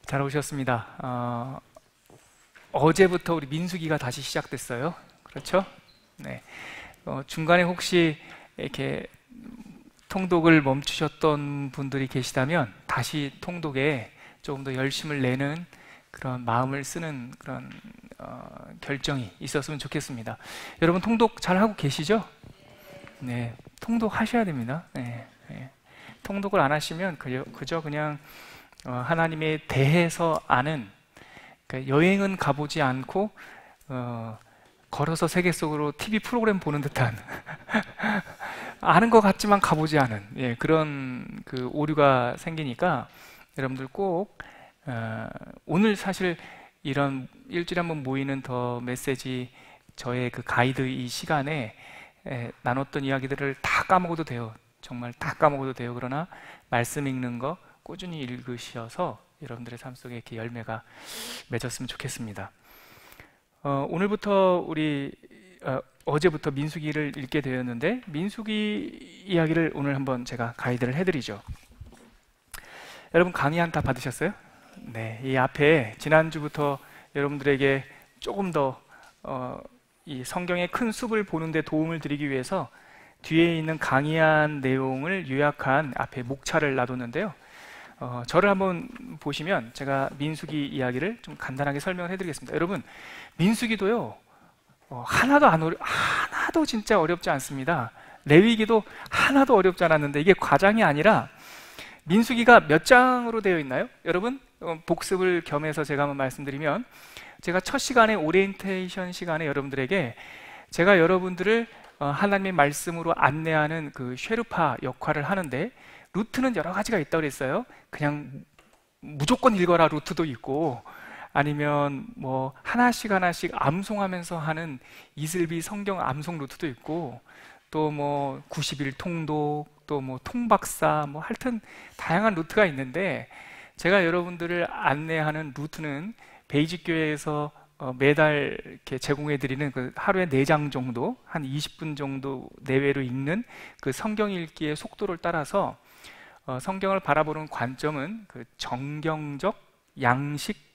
잘 오셨습니다. 어제부터 우리 민수기가 다시 시작됐어요. 그렇죠? 네. 중간에 혹시 이렇게 통독을 멈추셨던 분들이 계시다면 다시 통독에 조금 더 열심을 내는 그런 마음을 쓰는 그런 결정이 있었으면 좋겠습니다. 여러분 통독 잘 하고 계시죠? 네, 통독 하셔야 됩니다. 네, 네. 통독을 안 하시면 그저 그냥 하나님에 대해서 아는, 그러니까 여행은 가보지 않고 걸어서 세계 속으로 TV 프로그램 보는 듯한 아는 것 같지만 가보지 않은 그런 그 오류가 생기니까 여러분들 꼭 오늘 사실 이런 일주일에 한 번 모이는 더 메시지 저의 그 가이드 이 시간에 나눴던 이야기들을 다 까먹어도 돼요. 정말 다 까먹어도 돼요. 그러나 말씀 읽는 거 꾸준히 읽으셔서 여러분들의 삶 속에 이렇게 열매가 맺었으면 좋겠습니다. 오늘부터 우리 어제부터 민수기를 읽게 되었는데 민수기 이야기를 오늘 한번 제가 가이드를 해드리죠. 여러분 강의 다 받으셨어요? 네, 이 앞에 지난주부터 여러분들에게 조금 더 이 성경의 큰 숲을 보는 데 도움을 드리기 위해서 뒤에 있는 강의한 내용을 요약한 앞에 목차를 놔뒀는데요. 저를 한번 보시면 제가 민수기 이야기를 좀 간단하게 설명을 해드리겠습니다. 여러분 민수기도요 하나도 진짜 어렵지 않습니다. 레위기도 하나도 어렵지 않았는데 이게 과장이 아니라 민수기가 몇 장으로 되어 있나요? 여러분 복습을 겸해서 제가 한번 말씀드리면, 제가 첫 시간에 오리엔테이션 시간에 여러분들에게 제가 여러분들을 하나님의 말씀으로 안내하는 그 쉐르파 역할을 하는데 루트는 여러 가지가 있다고 그랬어요. 그냥 무조건 읽어라 루트도 있고, 아니면 뭐 하나씩 암송하면서 하는 이슬비 성경 암송 루트도 있고, 또 뭐 90일 통독, 또 뭐 통박사, 뭐 하여튼 다양한 루트가 있는데, 제가 여러분들을 안내하는 루트는 베이직 교회에서 매달 이렇게 제공해드리는 그 하루에 4장 정도, 한 20분 정도 내외로 읽는 그 성경 읽기의 속도를 따라서 성경을 바라보는 관점은 그 정경적 양식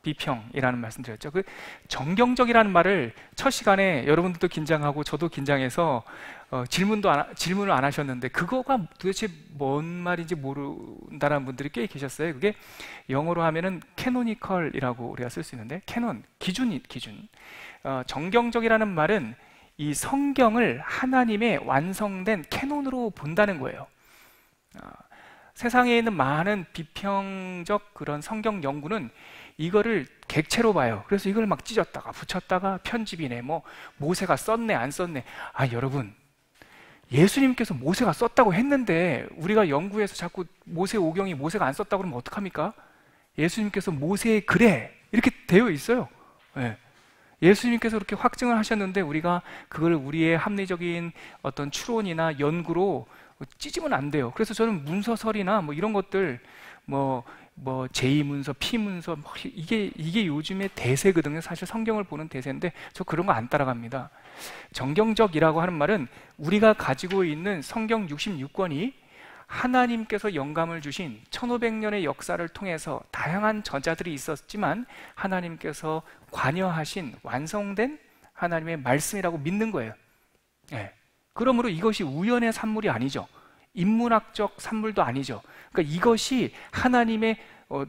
비평이라는 말씀 드렸죠. 그 정경적이라는 말을 첫 시간에 여러분들도 긴장하고 저도 긴장해서 질문을 안 하셨는데, 그거가 도대체 뭔 말인지 모른다는 분들이 꽤 계셨어요. 그게 영어로 하면은 캐노니컬이라고 우리가 쓸 수 있는데, 캐논, 기준. 정경적이라는 말은 이 성경을 하나님의 완성된 캐논으로 본다는 거예요. 세상에 있는 많은 비평적 그런 성경 연구는 이거를 객체로 봐요. 그래서 이걸 막 찢었다가 붙였다가 편집이네, 뭐 모세가 썼네 안 썼네. 여러분, 예수님께서 모세가 썼다고 했는데 우리가 연구해서 자꾸 모세 오경이 모세가 안 썼다고 그러면 어떡합니까? 예수님께서 모세의 글에 이렇게 되어 있어요. 네. 예수님께서 그렇게 확증을 하셨는데 우리가 그걸 우리의 합리적인 어떤 추론이나 연구로 찢으면 안 돼요. 그래서 저는 문서설이나 뭐 이런 것들, 뭐 제2문서, P문서, 이게 요즘의 대세거든요. 사실 성경을 보는 대세인데 저 그런 거 안 따라갑니다. 정경적이라고 하는 말은 우리가 가지고 있는 성경 66권이 하나님께서 영감을 주신 1500년의 역사를 통해서 다양한 저자들이 있었지만 하나님께서 관여하신 완성된 하나님의 말씀이라고 믿는 거예요. 네. 그러므로 이것이 우연의 산물이 아니죠. 인문학적 산물도 아니죠. 그러니까 이것이 하나님의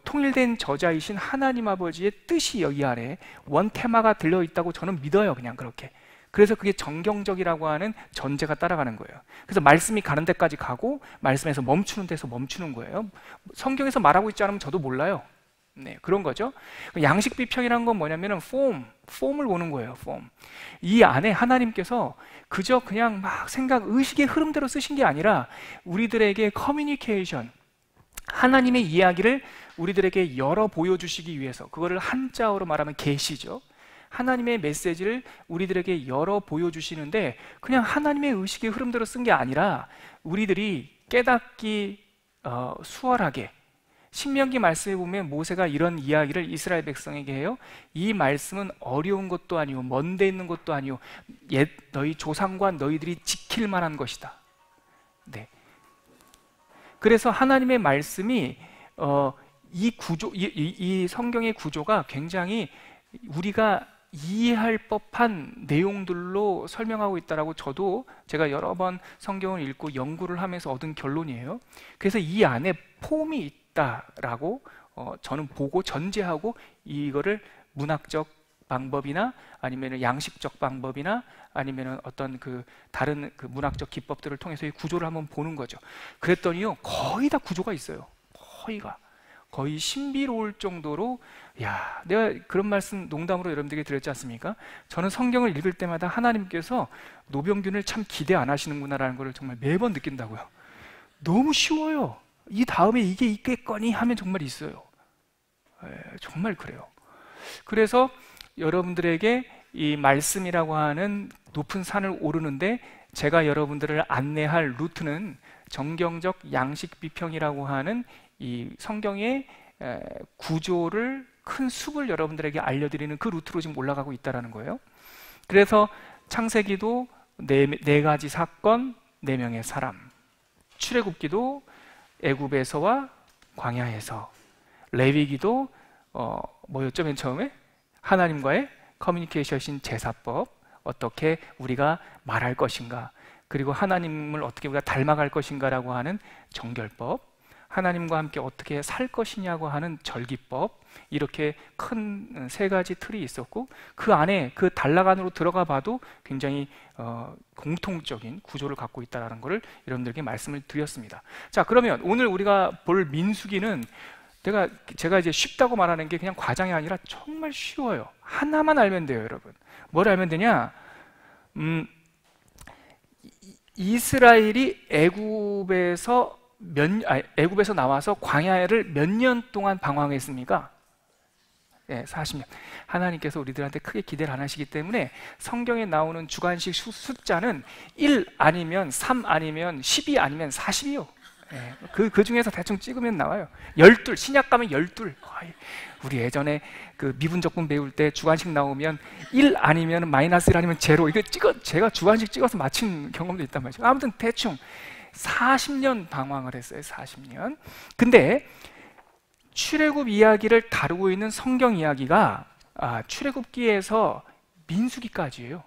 통일된 저자이신 하나님 아버지의 뜻이 여기 아래 원 테마가 들려있다고 저는 믿어요. 그냥 그렇게. 그래서 그게 정경적이라고 하는 전제가 따라가는 거예요. 그래서 말씀이 가는 데까지 가고 말씀에서 멈추는 데서 멈추는 거예요. 성경에서 말하고 있지 않으면 저도 몰라요. 네, 그런 거죠. 양식 비평이라는 건 뭐냐면은 폼을 보는 거예요. 폼. 이 안에 하나님께서 그저 그냥 막 의식의 흐름대로 쓰신 게 아니라 우리들에게 커뮤니케이션, 하나님의 이야기를 우리들에게 열어 보여주시기 위해서, 그거를 한자어로 말하면 계시죠. 하나님의 메시지를 우리들에게 열어 보여주시는데 그냥 하나님의 의식의 흐름대로 쓴 게 아니라 우리들이 깨닫기 수월하게, 신명기 말씀에 보면 모세가 이런 이야기를 이스라엘 백성에게 해요. 이 말씀은 어려운 것도 아니고 먼데 있는 것도 아니고 너희 조상과 너희들이 지킬 만한 것이다. 네. 그래서 하나님의 말씀이 이 구조, 이 성경의 구조가 굉장히 우리가 이해할 법한 내용들로 설명하고 있다라고 제가 여러 번 성경을 읽고 연구를 하면서 얻은 결론이에요. 그래서 이 안에 폼이 있다라고 저는 보고 전제하고 이거를 문학적 방법이나 아니면 양식적 방법이나 아니면 어떤 다른 문학적 기법들을 통해서 이 구조를 한번 보는 거죠. 그랬더니요, 거의 다 구조가 있어요. 거의 신비로울 정도로, 야, 내가 그런 말씀 농담으로 여러분들에게 드렸지 않습니까? 저는 성경을 읽을 때마다 하나님께서 노병균을 참 기대 안 하시는구나라는 걸 정말 매번 느낀다고요. 너무 쉬워요. 이 다음에 이게 있겠거니 하면 정말 있어요. 정말 그래요. 그래서 여러분들에게 이 말씀이라고 하는 높은 산을 오르는데 제가 여러분들을 안내할 루트는 정경적 양식 비평이라고 하는 이 성경의 구조를, 큰 숲을 여러분들에게 알려드리는 그 루트로 지금 올라가고 있다는 거예요. 그래서 창세기도 네 가지 사건, 4명의 사람, 출애굽기도 애굽에서와 광야에서, 레위기도 뭐였죠? 맨 처음에 하나님과의 커뮤니케이션인 제사법, 어떻게 우리가 말할 것인가, 그리고 하나님을 어떻게 우리가 닮아갈 것인가라고 하는 정결법, 하나님과 함께 어떻게 살 것이냐고 하는 절기법, 이렇게 큰 3가지 틀이 있었고, 그 안에 그 단락 안으로 들어가 봐도 굉장히 공통적인 구조를 갖고 있다는 것을 여러분들에게 말씀을 드렸습니다. 자, 그러면 오늘 우리가 볼 민수기는 제가 이제 쉽다고 말하는 게 그냥 과장이 아니라 정말 쉬워요. 하나만 알면 돼요, 여러분. 뭘 알면 되냐? 이스라엘이 애굽에서 나와서 광야를 몇 년 동안 방황했습니까? 40년. 하나님께서 우리들한테 크게 기대를 안 하시기 때문에 성경에 나오는 주관식 숫자는 1 아니면 3 아니면 12 아니면 40이요. 그 중에서 대충 찍으면 나와요. 12, 신약 가면 12. 우리 예전에 미분적분 배울 때 주관식 나오면 1 아니면 마이너스 1 아니면 제로, 이거 제가 주관식 찍어서 맞힌 경험도 있단 말이죠. 아무튼 대충 40년 방황을 했어요. 40년. 근데 출애굽 이야기를 다루고 있는 성경 이야기가 출애굽기에서 민수기까지예요.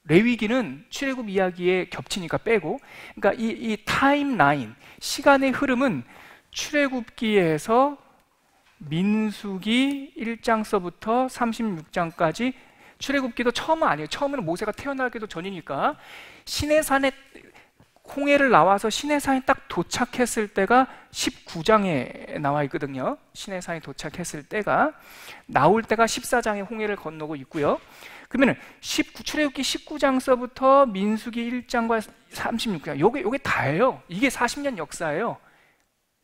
레위기는 출애굽 이야기에 겹치니까 빼고, 그러니까 이 타임라인, 시간의 흐름은 출애굽기에서 민수기 1장서부터 36장까지, 출애굽기도 처음은 아니에요. 처음에는 모세가 태어나기도 전이니까 시내산에 홍해를 나와서 시내산에 딱 도착했을 때가 19장에 나와 있거든요. 시내산에 도착했을 때가, 나올 때가 14장에 홍해를 건너고 있고요. 그러면 출애굽기 19장서부터 민수기 1장과 36장, 요게 다예요. 이게 40년 역사예요.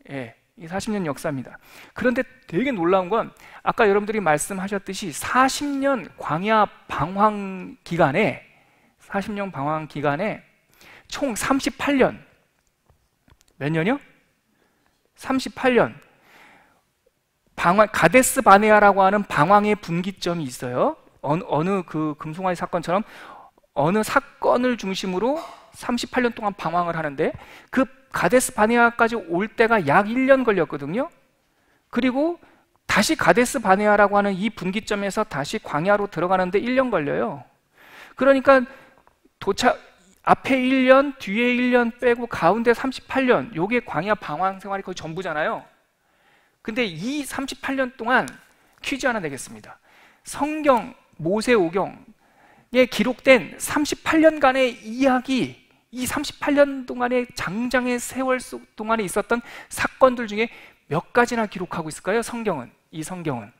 이게 40년 역사입니다. 그런데 되게 놀라운 건 아까 여러분들이 말씀하셨듯이 40년 광야 방황 기간에, 40년 방황 기간에 총 38년, 몇 년이요? 38년 가데스 바네아라고 하는 방황의 분기점이 있어요. 어느 금송아지 사건처럼 어느 사건을 중심으로 38년 동안 방황을 하는데, 그 가데스 바네아까지 올 때가 약 1년 걸렸거든요. 그리고 다시 가데스 바네아라고 하는 이 분기점에서 다시 광야로 들어가는데 1년 걸려요. 그러니까 앞에 1년, 뒤에 1년 빼고 가운데 38년, 요게 광야 방황 생활이 거의 전부잖아요. 근데 이 38년 동안 퀴즈 하나 내겠습니다. 성경 모세오경에 기록된 38년간의 이야기, 이 38년 동안의 장장의 세월 속 동안에 있었던 사건들 중에 몇 가지나 기록하고 있을까요? 이 성경은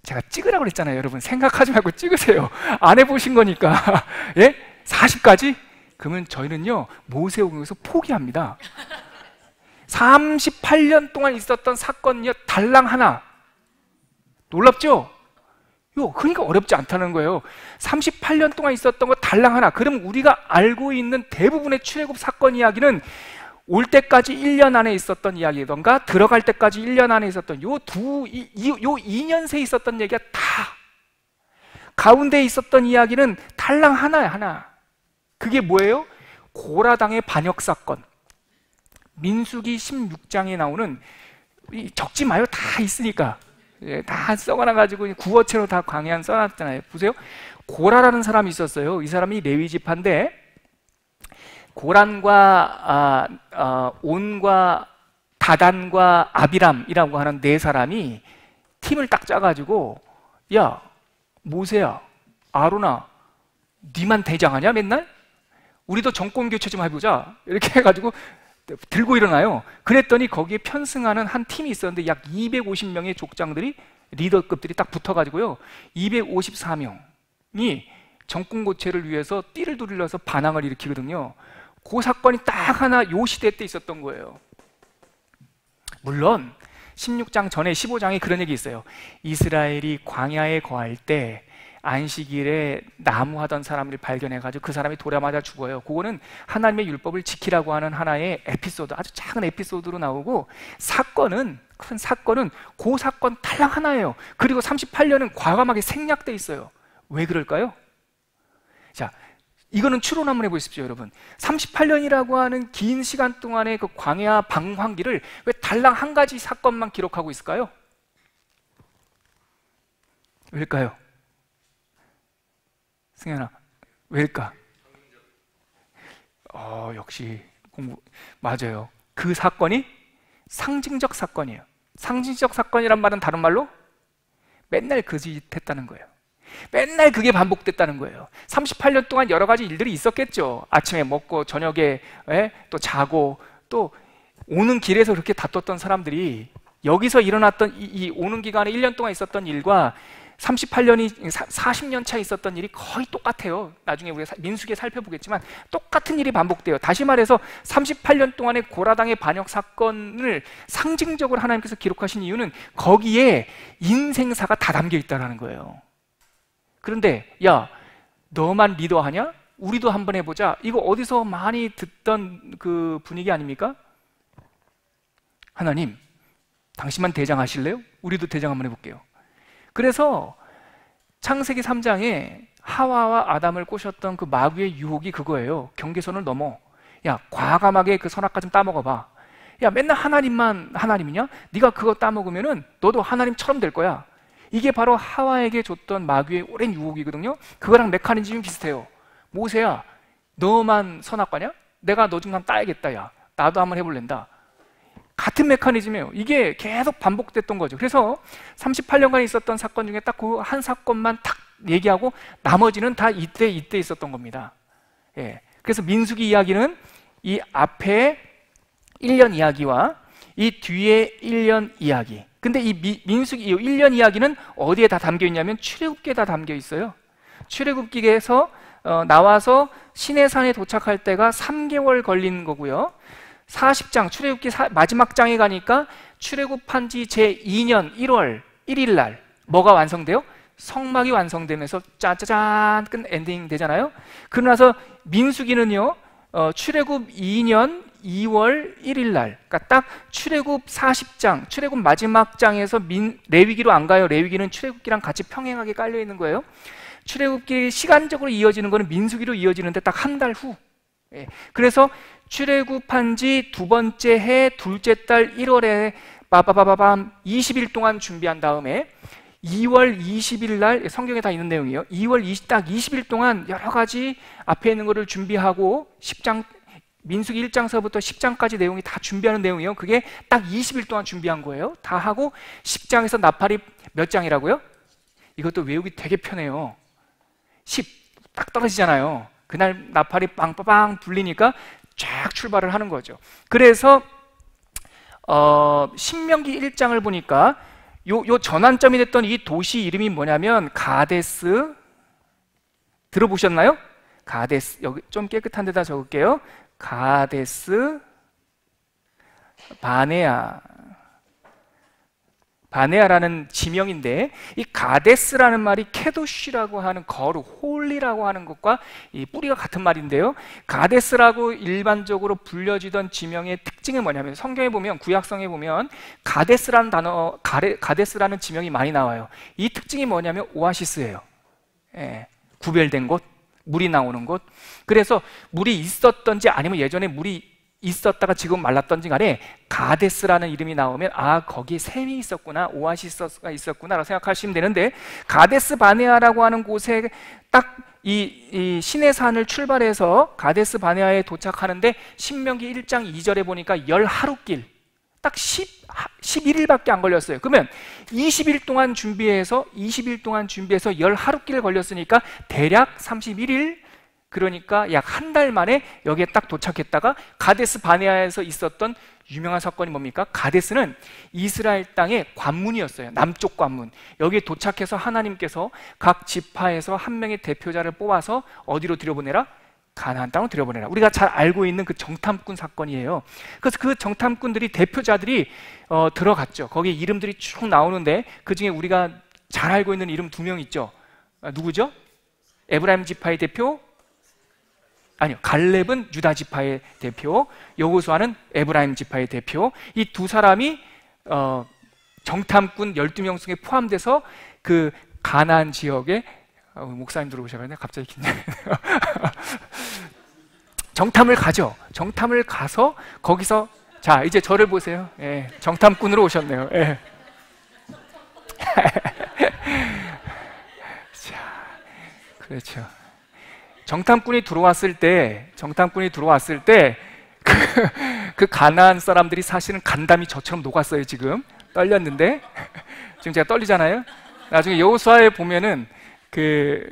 제가 찍으라고 그랬잖아요. 여러분 생각하지 말고 찍으세요. 안 해보신 거니까. 40가지? 그러면 저희는요 모세오경에서 포기합니다. 38년 동안 있었던 사건이요 달랑 하나. 놀랍죠? 그러니까 어렵지 않다는 거예요. 38년 동안 있었던 거 달랑 하나. 그럼 우리가 알고 있는 대부분의 출애굽 사건 이야기는 올 때까지 1년 안에 있었던 이야기던가 들어갈 때까지 1년 안에 있었던 요 2년 새에 있었던 얘기가 다, 가운데 있었던 이야기는 달랑 하나야, 하나. 그게 뭐예요? 고라당의 반역 사건. 민수기 16장에 나오는 적지 마요. 다 있으니까. 예, 다 썩어놔가지고 구어체로 다 광야는 써놨잖아요. 보세요. 고라라는 사람이 있었어요. 이 사람이 레위 지파인데 고란과 온과 다단과 아비람이라고 하는 네 사람이 팀을 딱 짜가지고, 야 모세야, 아론아, 니만 대장하냐 맨날? 우리도 정권 교체 좀 해보자. 이렇게 해가지고 들고 일어나요. 그랬더니 거기에 편승하는 한 팀이 있었는데 약 250명의 족장들이, 리더급들이 딱 붙어가지고요, 254명이 정권 교체를 위해서 띠를 둘러서 반항을 일으키거든요. 그 사건이 딱 하나 요 시대 때 있었던 거예요. 물론 16장 전에 15장에 그런 얘기 있어요. 이스라엘이 광야에 거할 때 안식일에 나무하던 사람을 발견해가지고 그 사람이 돌에 맞아 죽어요. 그거는 하나님의 율법을 지키라고 하는 하나의 에피소드, 아주 작은 에피소드로 나오고, 사건은, 큰 사건은 그 사건 탈락 하나예요. 그리고 38년은 과감하게 생략돼 있어요. 왜 그럴까요? 자, 이거는 추론 한번 해보십시오, 여러분. 38년이라고 하는 긴 시간 동안의 그 광야 방황기를 왜 달랑 한 가지 사건만 기록하고 있을까요? 왜일까요? 승현아, 왜일까? 역시 공부 맞아요. 그 사건이 상징적 사건이에요. 상징적 사건이란 말은 다른 말로 맨날 그 짓 했다는 거예요. 맨날 그게 반복됐다는 거예요. 38년 동안 여러 가지 일들이 있었겠죠. 아침에 먹고 저녁에 또 자고, 또 오는 길에서 그렇게 다퉜던 사람들이 여기서 일어났던 이 오는 기간에 1년 동안 있었던 일과 38년이 40년 차 있었던 일이 거의 똑같아요. 나중에 우리가 민수기에 살펴보겠지만 똑같은 일이 반복돼요. 다시 말해서 38년 동안의 고라당의 반역 사건을 상징적으로 하나님께서 기록하신 이유는 거기에 인생사가 다 담겨 있다는 거예요. 그런데 야, 너만 리더하냐? 우리도 한번 해보자. 이거 어디서 많이 듣던 그 분위기 아닙니까? 하나님, 당신만 대장하실래요? 우리도 대장 한번 해볼게요. 그래서 창세기 3장에 하와와 아담을 꼬셨던 그 마귀의 유혹이 그거예요. 경계선을 넘어. 야, 과감하게 그 선악과 좀 따먹어봐. 야, 맨날 하나님만 하나님이냐? 네가 그거 따먹으면은 너도 하나님처럼 될 거야. 이게 바로 하와에게 줬던 마귀의 오랜 유혹이거든요. 그거랑 메커니즘이 비슷해요. 모세야, 너만 선악과냐? 내가 너 중 한 따야겠다. 야, 나도 한번 해볼랜다. 같은 메커니즘이에요. 이게 계속 반복됐던 거죠. 그래서 38년간 있었던 사건 중에 딱 그 한 사건만 딱 얘기하고 나머지는 다 이때 있었던 겁니다. 예. 그래서 민수기 이야기는 이 앞에 1년 이야기와 이 뒤에 1년 이야기. 근데 이 민수기 1년 이야기는 어디에 다 담겨 있냐면 출애굽기에 다 담겨 있어요. 출애굽기에서 나와서 시내산에 도착할 때가 3개월 걸린 거고요. 40장 출애굽기 마지막 장에 가니까 출애굽한 지 제2년 1월 1일 날 뭐가 완성돼요? 성막이 완성되면서 짜자잔 끝 엔딩 되잖아요. 그러고 나서 민수기는요, 출애굽 2년 2월 1일 날, 그러니까 딱 출애굽 40장, 출애굽 마지막 장에서 레위기로 안 가요. 레위기는 출애굽기랑 같이 평행하게 깔려 있는 거예요. 출애굽기 시간적으로 이어지는 거는 민수기로 이어지는데 딱 한 달 후. 예. 그래서 출애굽한 지 두 번째 해 둘째 달 1월에 빠바바바밤 20일 동안 준비한 다음에 2월 20일 날, 성경에 다 있는 내용이에요. 2월 20, 딱 20일 동안 여러 가지 앞에 있는 거를 준비하고 10장, 민수기 1장서부터 10장까지 내용이 다 준비하는 내용이에요. 그게 딱 20일 동안 준비한 거예요. 다 하고 10장에서 나팔이 몇 장이라고요? 이것도 외우기 되게 편해요. 10, 딱 떨어지잖아요. 그날 나팔이 빵빵 불리니까 쫙 출발을 하는 거죠. 그래서 신명기 1장을 보니까 요 전환점이 됐던 이 도시 이름이 뭐냐면 가데스. 들어보셨나요? 가데스. 여기 좀 깨끗한 데다 적을게요. 가데스 바네아라는 지명인데, 이 가데스라는 말이 케도시라고 하는 거룩, 홀리라고 하는 것과 이 뿌리가 같은 말인데요. 가데스라고 일반적으로 불려지던 지명의 특징은 뭐냐면, 성경에 보면, 구약성에 보면 가데스라는 단어, 가데스라는 지명이 많이 나와요. 이 특징이 뭐냐면 오아시스예요. 예, 구별된 곳, 물이 나오는 곳. 그래서 물이 있었던지 아니면 예전에 물이 지금 말랐던지 간에 가데스라는 이름이 나오면 아, 거기에 샘이 있었구나, 오아시스가 있었구나 라고 생각하시면 되는데, 가데스 바네아라고 하는 곳에 딱 이 시내산을 출발해서 가데스 바네아에 도착하는데 신명기 1장 2절에 보니까 10하루길, 딱 11일밖에 안 걸렸어요. 그러면 20일 동안 준비해서 10하루길 걸렸으니까 대략 31일, 그러니까 약 한 달 만에 여기에 딱 도착했다가, 가데스 바네아에서 있었던 유명한 사건이 뭡니까? 가데스는 이스라엘 땅의 관문이었어요. 남쪽 관문. 여기에 도착해서 하나님께서 각 지파에서 한 명의 대표자를 뽑아서 어디로 들여보내라? 가나안 땅으로 들여보내라. 우리가 잘 알고 있는 그 정탐꾼 사건이에요. 그래서 그 정탐꾼들이, 대표자들이 들어갔죠. 거기에 이름들이 쭉 나오는데 그 중에 우리가 잘 알고 있는 이름 2명 있죠. 누구죠? 에브라임 지파의 대표? 아니요, 갈렙은 유다 지파의 대표, 여호수아는 에브라임 지파의 대표. 이 두 사람이 정탐꾼 12명 중에 포함돼서 그 가나안 지역에, 목사님 들어오셔가지고 갑자기 긴장해요. 정탐을 가죠. 정탐을 가서 거기서, 자, 이제 저를 보세요. 예, 정탐꾼으로 오셨네요. 예. 자, 그렇죠. 정탐꾼이 들어왔을 때 그 가나안 사람들이 사실은 간담이 저처럼 녹았어요. 지금 떨렸는데 지금 제가 떨리잖아요. 나중에 여호수아에 보면은 그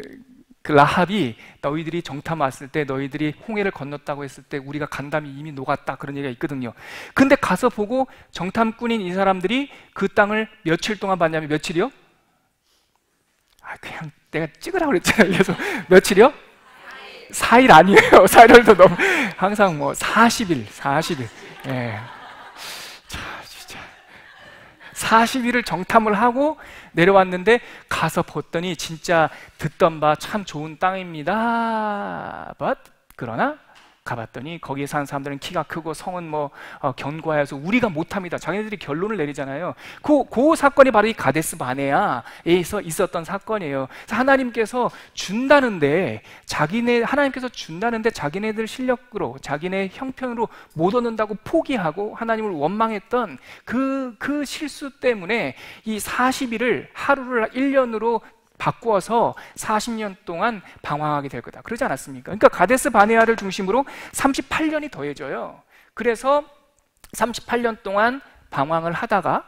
라합이 너희들이 정탐 왔을 때, 너희들이 홍해를 건넜다고 했을 때 우리가 간담이 이미 녹았다, 그런 얘기가 있거든요. 근데 가서 보고 정탐꾼인 이 사람들이 그 땅을 며칠 동안 봤냐면, 며칠이요? 그냥 내가 찍으라고 그랬잖아요. 그래서 며칠이요? 4일 아니에요. 4일도 너무, 항상 뭐 40일. 예. 자, 진짜 40일을 정탐을 하고 내려왔는데, 가서 봤더니 진짜 듣던 바 참 좋은 땅입니다. 그러나 가봤더니 거기에 사는 사람들은 키가 크고 성은 뭐 견고하여서 우리가 못합니다. 자기네들이 결론을 내리잖아요. 그 사건이 바로 이 가데스 바네아에서 있었던 사건이에요. 하나님께서 준다는데 자기네들 실력으로, 자기네 형편으로 못 얻는다고 포기하고 하나님을 원망했던 그 실수 때문에 이 40일을 하루를 1년으로 바꾸어서 40년 동안 방황하게 될 거다, 그러지 않았습니까? 그러니까 가데스 바네아를 중심으로 38년이 더해져요. 그래서 38년 동안 방황을 하다가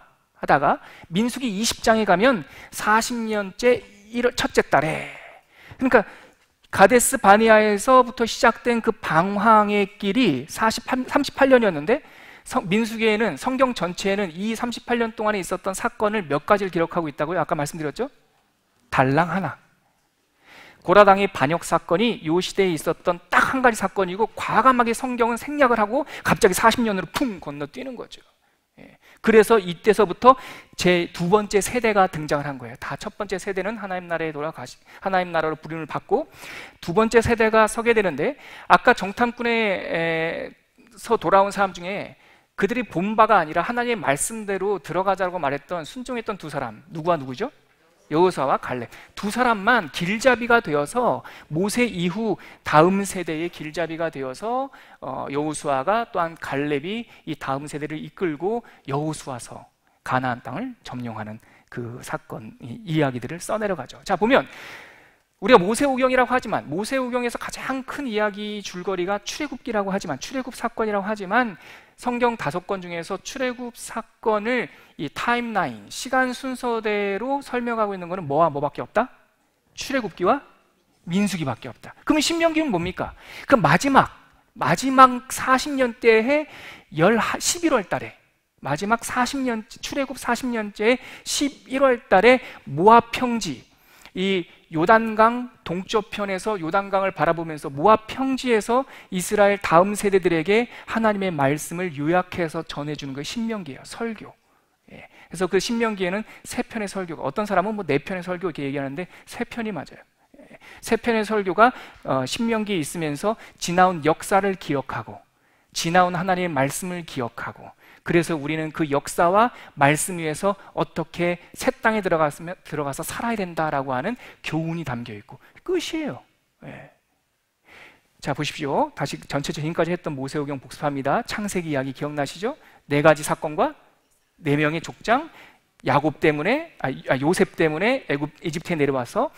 민수기 20장에 가면 40년째 첫째 달에, 그러니까 가데스 바네아에서부터 시작된 그 방황의 길이 38년이었는데 민수기에는, 성경 전체에는 이 38년 동안에 있었던 사건을 몇 가지를 기록하고 있다고요? 아까 말씀드렸죠? 달랑 하나. 고라당의 반역 사건이 이 시대에 있었던 딱 한 가지 사건이고, 과감하게 성경은 생략을 하고 갑자기 40년으로 쿵 건너뛰는 거죠. 그래서 이때서부터 제 두 번째 세대가 등장을 한 거예요. 다 첫 번째 세대는 하나님 나라로 부름을 받고 두 번째 세대가 서게 되는데, 아까 정탐꾼에서 돌아온 사람 중에 그들이 본 바가 아니라 하나님의 말씀대로 들어가자고 말했던, 순종했던 두 사람, 누구와 누구죠? 여호수아와 갈렙. 두 사람만 길잡이가 되어서 모세 이후 다음 세대의 길잡이가 되어서 여호수아가, 또한 갈렙이 이 다음 세대를 이끌고 여호수아서 가나안 땅을 점령하는 그 사건, 이야기들을 써내려가죠. 자, 보면 우리가 모세오경이라고 하지만, 모세오경에서 가장 큰 이야기 줄거리가 출애굽기라고 하지만, 출애굽 사건이라고 하지만, 성경 5권 중에서 출애굽 사건을 이 타임라인, 시간 순서대로 설명하고 있는 것은 뭐와 뭐밖에 없다? 출애굽기와 민수기밖에 없다. 그러면 신명기는 뭡니까? 그 마지막 40년 때에 11월 달에, 마지막 40년, 출애굽 40년째 11월 달에 모압 평지, 이 요단강 동쪽편에서 요단강을 바라보면서 모압 평지에서 이스라엘 다음 세대들에게 하나님의 말씀을 요약해서 전해주는 게 신명기예요. 설교. 그래서 그 신명기에는 3편의 설교가, 어떤 사람은 뭐 4편의 설교 이렇게 얘기하는데 3편이 맞아요. 3편의 설교가 신명기에 있으면서 지나온 역사를 기억하고, 지나온 하나님의 말씀을 기억하고, 그래서 우리는 그 역사와 말씀 위에서 어떻게 새 땅에 들어가서 살아야 된다라고 하는 교훈이 담겨 있고, 끝이에요. 자, 보십시오. 다시 전체 지금까지 했던 모세오경 복습합니다. 창세기 이야기 기억나시죠? 네 가지 사건과 네 명의 족장, 야곱 때문에, 요셉 때문에 이집트에 내려와서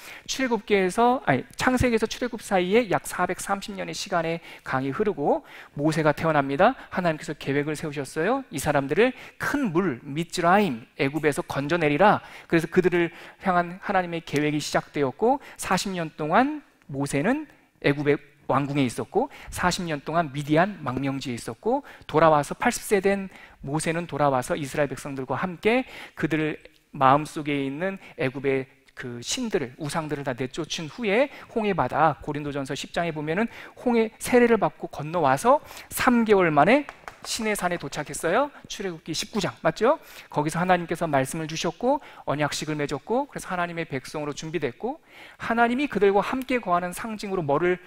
창세기에서 출애굽 사이에 약 430년의 시간의 강이 흐르고 모세가 태어납니다. 하나님께서 계획을 세우셨어요. 이 사람들을 큰 물 미즈라임, 애굽에서 건져내리라. 그래서 그들을 향한 하나님의 계획이 시작되었고 40년 동안 모세는 애굽의 왕궁에 있었고 40년 동안 미디안 망명지에 있었고 돌아와서 80세 된 모세는 돌아와서 이스라엘 백성들과 함께 그들을 마음속에 있는 애굽의 그 신들을, 우상들을 다 내쫓은 후에 홍해바다, 고린도전서 10장에 보면은 홍해 세례를 받고 건너와서 3개월 만에 시내산에 도착했어요. 출애굽기 19장 맞죠? 거기서 하나님께서 말씀을 주셨고 언약식을 맺었고 그래서 하나님의 백성으로 준비됐고 하나님이 그들과 함께 거하는 상징으로 뭐를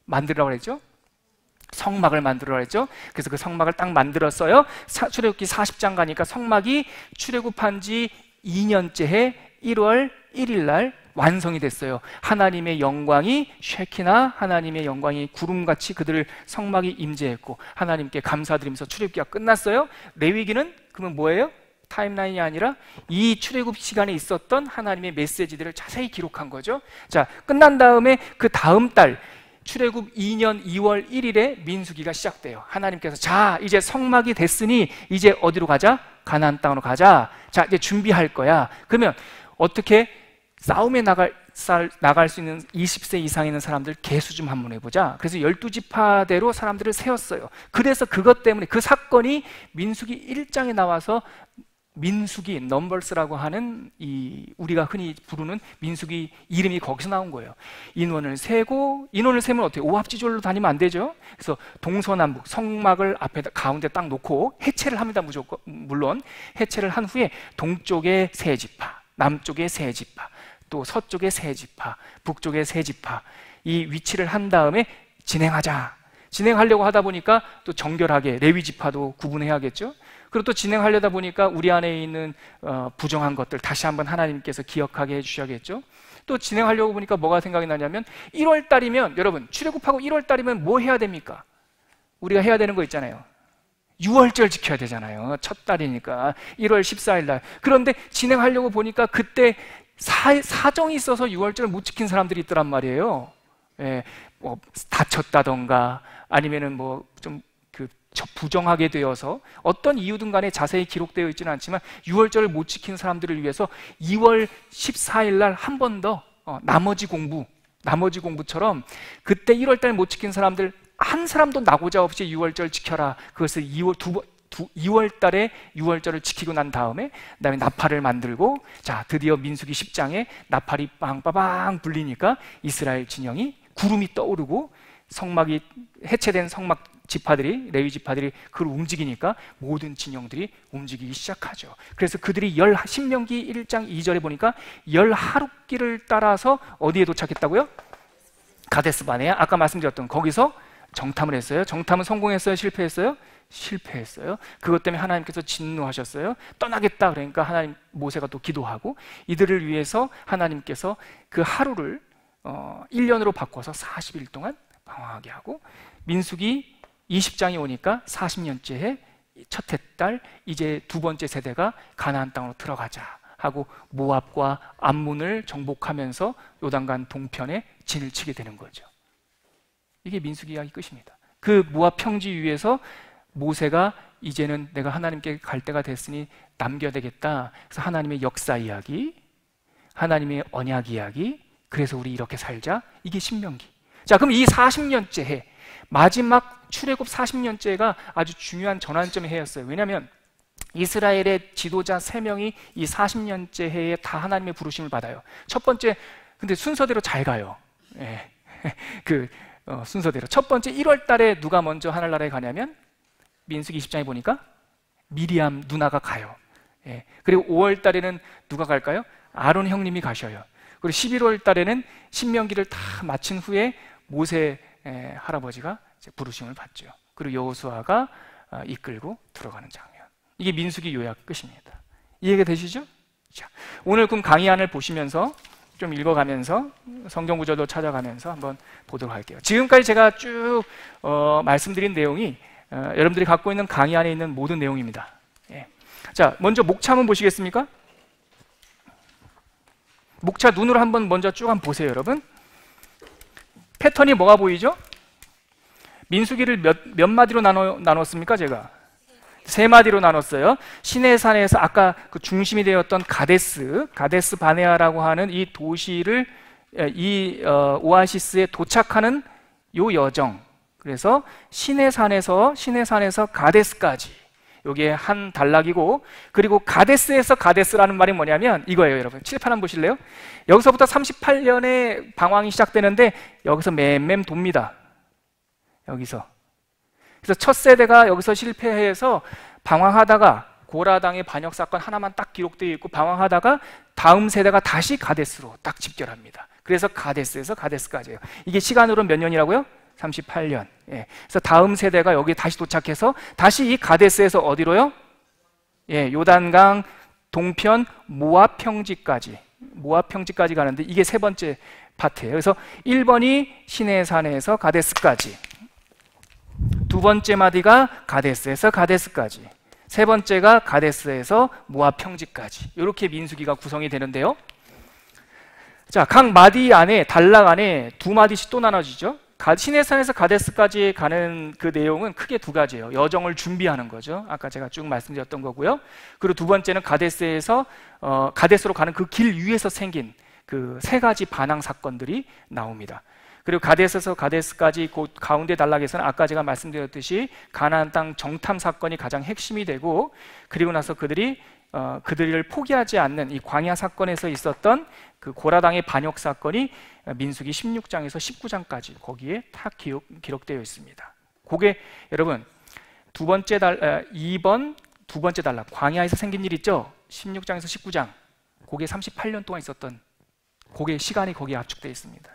만들라고 그랬죠? 성막을 만들어라 했죠. 그래서 그 성막을 딱 만들었어요. 출애굽기 40장 가니까 성막이 출애굽한 지 2년째 해 1월 1일 날 완성이 됐어요. 하나님의 영광이 쉐키나, 하나님의 영광이 구름같이 그들을 성막이 임재했고 하나님께 감사드리면서 출애굽기가 끝났어요. 레위기는 그러면 뭐예요? 타임라인이 아니라 이 출애굽 시간에 있었던 하나님의 메시지들을 자세히 기록한 거죠. 자, 끝난 다음에 그 다음 달 출애굽 2년 2월 1일에 민수기가 시작돼요. 하나님께서 자, 이제 성막이 됐으니 이제 어디로 가자? 가나안 땅으로 가자. 자, 이제 준비할 거야. 그러면 어떻게 싸움에 나갈 수 있는 20세 이상 있는 사람들 계수 좀 한번 해보자. 그래서 12지파대로 사람들을 세웠어요. 그래서 그것 때문에 그 사건이 민수기 1장에 나와서 민수기, 넘버스라고 하는 이 우리가 흔히 부르는 민수기 이름이 거기서 나온 거예요. 인원을 세면 어떻게 오합지졸로 다니면 안 되죠. 그래서 동서남북 성막을 앞에 가운데 딱 놓고 해체를 합니다. 무조건 물론 해체를 한 후에 동쪽에 세 지파, 남쪽에 세 지파, 또 서쪽에 세 지파, 북쪽에 세 지파 이 위치를 한 다음에 진행하려고 하다 보니까 또 정결하게 레위 지파도 구분해야겠죠. 그리고 또 진행하려다 보니까 우리 안에 있는 부정한 것들 다시 한번 하나님께서 기억하게 해주셔야겠죠. 또 진행하려고 보니까 뭐가 생각이 나냐면 1월 달이면 여러분 출애굽하고 1월 달이면 뭐 해야 됩니까? 우리가 해야 되는 거 있잖아요. 유월절 지켜야 되잖아요. 첫 달이니까 1월 14일 날. 그런데 진행하려고 보니까 그때 사정이 있어서 유월절을 못 지킨 사람들이 있더란 말이에요. 예, 뭐 다쳤다던가 아니면은 뭐좀 부정하게 되어서 어떤 이유든 간에 자세히 기록되어 있지는 않지만 6월절을 못 지킨 사람들을 위해서 2월 14일 날 한 번 더 나머지 공부처럼 그때 1월달 못 지킨 사람들 한 사람도 나고자 없이 6월절 지켜라. 그것을 2월달에 6월절을 지키고 난 다음에 그다음에 나팔을 만들고 자 드디어 민수기 10장에 나팔이 빵빠방 불리니까 이스라엘 진영이 구름이 떠오르고 성막이 해체된 성막 지파들이 레위 지파들이 그걸 움직이니까 모든 진영들이 움직이기 시작하죠. 그래서 그들이 신명기 1장 2절에 보니까 10하룻길을 따라서 어디에 도착했다고요? 가데스 바네아. 아까 말씀드렸던 거기서 정탐을 했어요. 정탐은 성공했어요? 실패했어요? 실패했어요. 그것 때문에 하나님께서 진노하셨어요. 떠나겠다 그러니까 하나님 모세가 또 기도하고 이들을 위해서 하나님께서 그 하루를 1년으로 바꿔서 40일 동안 방황하게 하고 민수기 20장이 오니까 40년째 해 첫해 딸 이제 두 번째 세대가 가나안 땅으로 들어가자 하고 모압과 암몬을 정복하면서 요단강 동편에 진을 치게 되는 거죠. 이게 민수기 이야기 끝입니다. 그 모압 평지 위에서 모세가 이제는 내가 하나님께 갈 때가 됐으니 남겨야 되겠다. 그래서 하나님의 역사 이야기, 하나님의 언약 이야기, 그래서 우리 이렇게 살자. 이게 신명기. 자, 그럼 이 40년째 해 마지막 출애굽 40년째가 아주 중요한 전환점의 해였어요. 왜냐하면 이스라엘의 지도자 3명이 이 40년째 해에 다 하나님의 부르심을 받아요. 첫 번째, 근데 순서대로 잘 가요. 예. 순서대로 첫 번째 1월 달에 누가 먼저 하늘나라에 가냐면 민수기 20장에 보니까 미리암 누나가 가요. 예. 그리고 5월 달에는 누가 갈까요? 아론 형님이 가셔요. 그리고 11월 달에는 신명기를 다 마친 후에 모세 할아버지가 이제 부르심을 받죠. 그리고 여호수아가 이끌고 들어가는 장면. 이게 민수기 요약 끝입니다. 이해가 되시죠? 자, 오늘 그럼 강의안을 보시면서 좀 읽어가면서 성경 구절도 찾아가면서 한번 보도록 할게요. 지금까지 제가 쭉 말씀드린 내용이 여러분들이 갖고 있는 강의 안에 있는 모든 내용입니다. 예. 자, 먼저 목차 한번 보시겠습니까? 목차 눈으로 한번 먼저 쭉 한번 보세요, 여러분. 패턴이 뭐가 보이죠? 민수기를 몇 마디로 나눴습니까? 제가 3마디로 나눴어요. 시내산에서 아까 그 중심이 되었던 가데스 바네아라고 하는 이 도시를 오아시스에 도착하는 요 여정. 그래서 시내산에서 가데스까지 요게 한 단락이고, 그리고 가데스에서 가데스라는 말이 뭐냐면 이거예요, 여러분. 칠판 한번 보실래요? 여기서부터 38년의 방황이 시작되는데 여기서 맴맴 돕니다. 여기서. 그래서 첫 세대가 여기서 실패해서 방황하다가 고라당의 반역 사건 하나만 딱 기록되어 있고, 방황하다가 다음 세대가 다시 가데스로 딱 집결합니다. 그래서 가데스에서 가데스까지예요. 이게 시간으로 몇 년이라고요? 38년. 예. 그래서 다음 세대가 여기 다시 도착해서 다시 이 가데스에서 어디로요? 예, 요단강 동편 모압 평지까지 가는데 이게 3번째 파트예요. 그래서 1번이 시내산에서 가데스까지, 2번째 마디가 가데스에서 가데스까지, 3번째가 가데스에서 모압 평지까지. 이렇게 민수기가 구성이 되는데요. 자, 각 마디 안에, 단락 안에 2마디씩 또 나눠지죠. 시내산에서 가데스까지 가는 그 내용은 크게 2가지예요. 여정을 준비하는 거죠. 아까 제가 쭉 말씀드렸던 거고요. 그리고 2번째는 가데스에서 가데스로 가는 그 길 위에서 생긴 그 3가지 반항 사건들이 나옵니다. 그리고 가데스에서 가데스까지 그 가운데 단락에서는 아까 제가 말씀드렸듯이 가나안 땅 정탐 사건이 가장 핵심이 되고, 그리고 나서 그들을 포기하지 않는 이 광야 사건에서 있었던 그 고라당의 반역 사건이 민수기 16장에서 19장까지 거기에 다 기록되어 있습니다. 그게 여러분 2번 두 번째 단락, 광야에서 생긴 일 있죠? 16장에서 19장. 그게 38년 동안 있었던, 그게 시간이 거기에 압축되어 있습니다.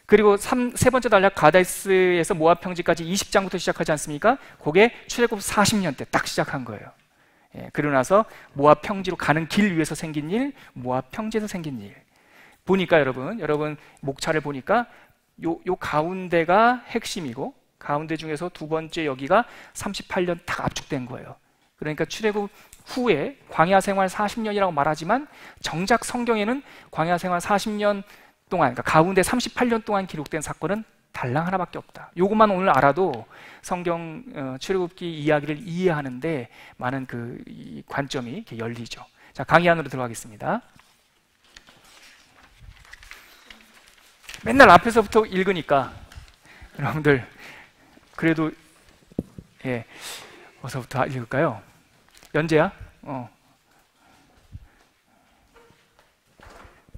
그리고 세 번째 단락 가데스에서 모압 평지까지 20장부터 시작하지 않습니까? 그게 출애굽 40년 때 딱 시작한 거예요. 예, 그러고 나서 모압 평지로 가는 길 위에서 생긴 일, 모압 평지에서 생긴 일. 보니까 여러분 목차를 보니까 요 가운데가 핵심이고, 가운데 중에서 2번째 여기가 38년 딱 압축된 거예요. 그러니까 출애굽 후에 광야 생활 40년이라고 말하지만 정작 성경에는 광야 생활 40년 동안, 그러니까 가운데 38년 동안 기록된 사건은 달랑 하나밖에 없다. 요것만 오늘 알아도 성경 출애굽기 이야기를 이해하는데 많은 이 관점이 이렇게 열리죠. 자, 강의 안으로 들어가겠습니다. 맨날 앞에서부터 읽으니까 여러분들 그래도 어서부터 읽을까요? 연재야?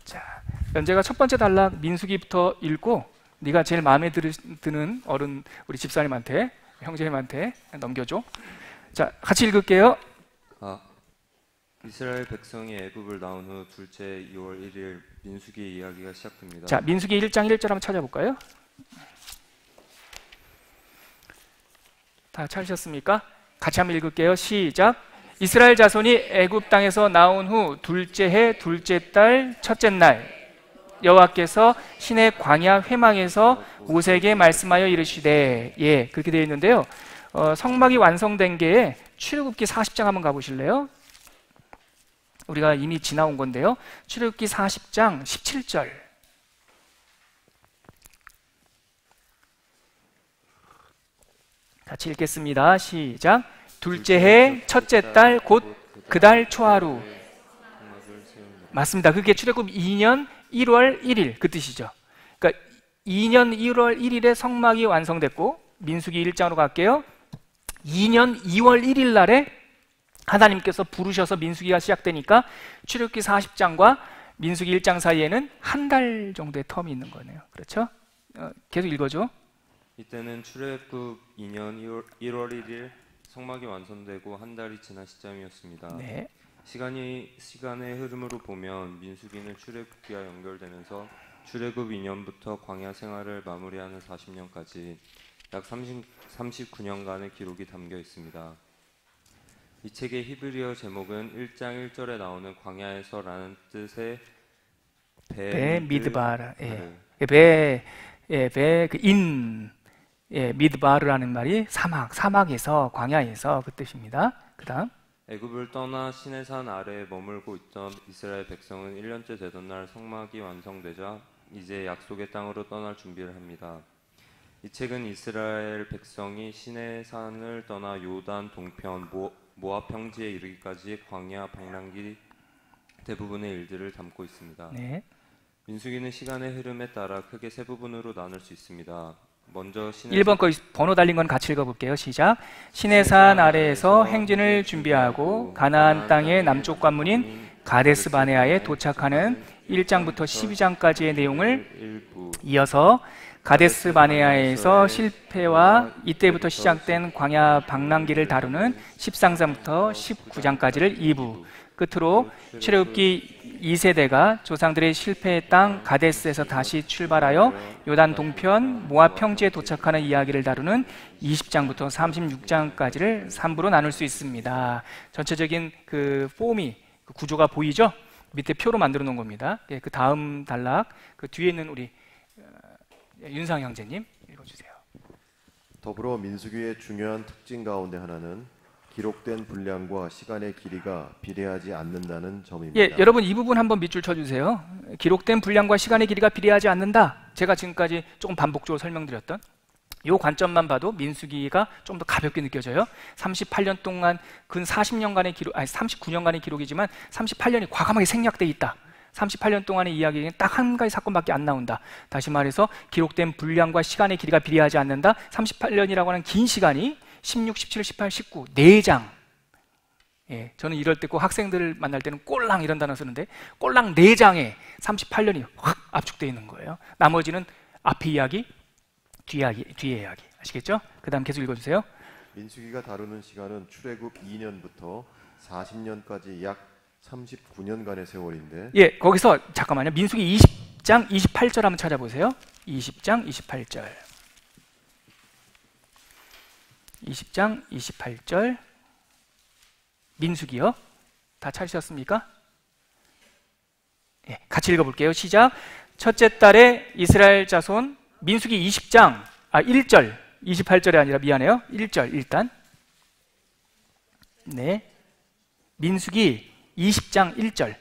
자, 연재가 첫 번째 단락 민수기부터 읽고 네가 제일 마음에 드는 어른 우리 집사님한테, 형제님한테 넘겨줘. 자, 같이 읽을게요. 이스라엘 백성이 애굽을 나온 후 둘째 2월 1일 민수기 이야기가 시작됩니다. 자, 민수기 1장 1절 한번 찾아볼까요? 다 찾으셨습니까? 같이 한번 읽을게요. 시작. 이스라엘 자손이 애굽 땅에서 나온 후 둘째 해 둘째 달 첫째 날 여호와께서 시내 광야 회망에서 모세에게 말씀하여 이르시되, 예, 그렇게 되어 있는데요. 성막이 완성된 게 출애굽기 40장 한번 가보실래요? 우리가 이미 지나온 건데요. 출애굽기 40장 17절. 같이 읽겠습니다. 시작. 둘째 해 첫째 달 곧 그 달 초하루. 맞습니다. 그게 출애굽 2년 1월 1일 그 뜻이죠. 그러니까 2년 1월 1일에 성막이 완성됐고, 민수기 1장으로 갈게요. 2년 2월 1일 날에 하나님께서 부르셔서 민수기가 시작되니까 출애굽기 40장과 민수기 1장 사이에는 한 달 정도의 텀이 있는 거네요. 그렇죠? 계속 읽어줘. 이때는 출애굽 2년 1월 1일 성막이 완성되고 한 달이 지난 시점이었습니다. 네. 시간의 흐름으로 보면 민수기는 출애굽기와 연결되면서 출애굽 2년부터 광야 생활을 마무리하는 40년까지 약 39년간의 기록이 담겨 있습니다. 이 책의 히브리어 제목은 1장 1절에 나오는 광야에서라는 뜻의 베미드바르. 베인 미드바르라는 말이 사막에서 광야에서 그 뜻입니다. 그다음 애굽을 떠나 시내산 아래에 머물고 있던 이스라엘 백성은 1년째 되던 날 성막이 완성되자 이제 약속의 땅으로 떠날 준비를 합니다. 이 책은 이스라엘 백성이 시내산을 떠나 요단 동편 모압 평지에 이르기까지 광야 방랑기 대부분의 일들을 담고 있습니다. 네. 민수기는 시간의 흐름에 따라 크게 세 부분으로 나눌 수 있습니다. 먼저 1번 거 번호 달린 건 같이 읽어볼게요. 시작. 시내산 아래에서 행진을 준비하고 가나안 땅의 남쪽 관문인 가데스 바네아에 도착하는 1장부터 12장까지의 내용을 이어서 가데스 바네아에서 실패와 이때부터 시작된 광야 방랑기를 다루는 13장부터 19장까지를 2부, 끝으로 출애굽기 2세대가 조상들의 실패의 땅 가데스에서 다시 출발하여 요단 동편 모압 평지에 도착하는 이야기를 다루는 20장부터 36장까지를 3부로 나눌 수 있습니다. 전체적인 그 폼이 그 구조가 보이죠? 밑에 표로 만들어 놓은 겁니다. 예, 그 다음 단락 그 뒤에 있는 우리 윤상 형제님 읽어주세요. 더불어 민수기의 중요한 특징 가운데 하나는 기록된 분량과 시간의 길이가 비례하지 않는다는 점입니다. 예, 여러분 이 부분 한번 밑줄 쳐주세요. 기록된 분량과 시간의 길이가 비례하지 않는다. 제가 지금까지 조금 반복적으로 설명드렸던 이 관점만 봐도 민수기가 좀 더 가볍게 느껴져요. 38년 동안 근 40년간의 기록, 아니 39년간의 기록이지만 38년이 과감하게 생략돼 있다. 38년 동안의 이야기는 딱 한 가지 사건밖에 안 나온다. 다시 말해서 기록된 분량과 시간의 길이가 비례하지 않는다. 38년이라고 하는 긴 시간이 16, 17, 18, 19 4장. 예, 저는 이럴 때 꼭 학생들을 만날 때는 꼴랑 이런 단어 쓰는데 꼴랑 4장에 38년이 확 압축되어 있는 거예요. 나머지는 앞에 이야기, 뒤에 이야기. 아시겠죠? 그 다음 계속 읽어주세요. 민수기가 다루는 시간은 출애굽 2년부터 40년까지 약 39년간의 세월인데 예, 거기서 잠깐만요. 민수기 20장 28절 한번 찾아보세요. 20장 28절 20장 28절 민수기요. 다 찾으셨습니까? 예, 같이 읽어볼게요. 시작. 첫째 달에 이스라엘 자손 민수기 20장 1절 28절이 아니라 미안해요. 1절 일단 네 민수기 20장 1절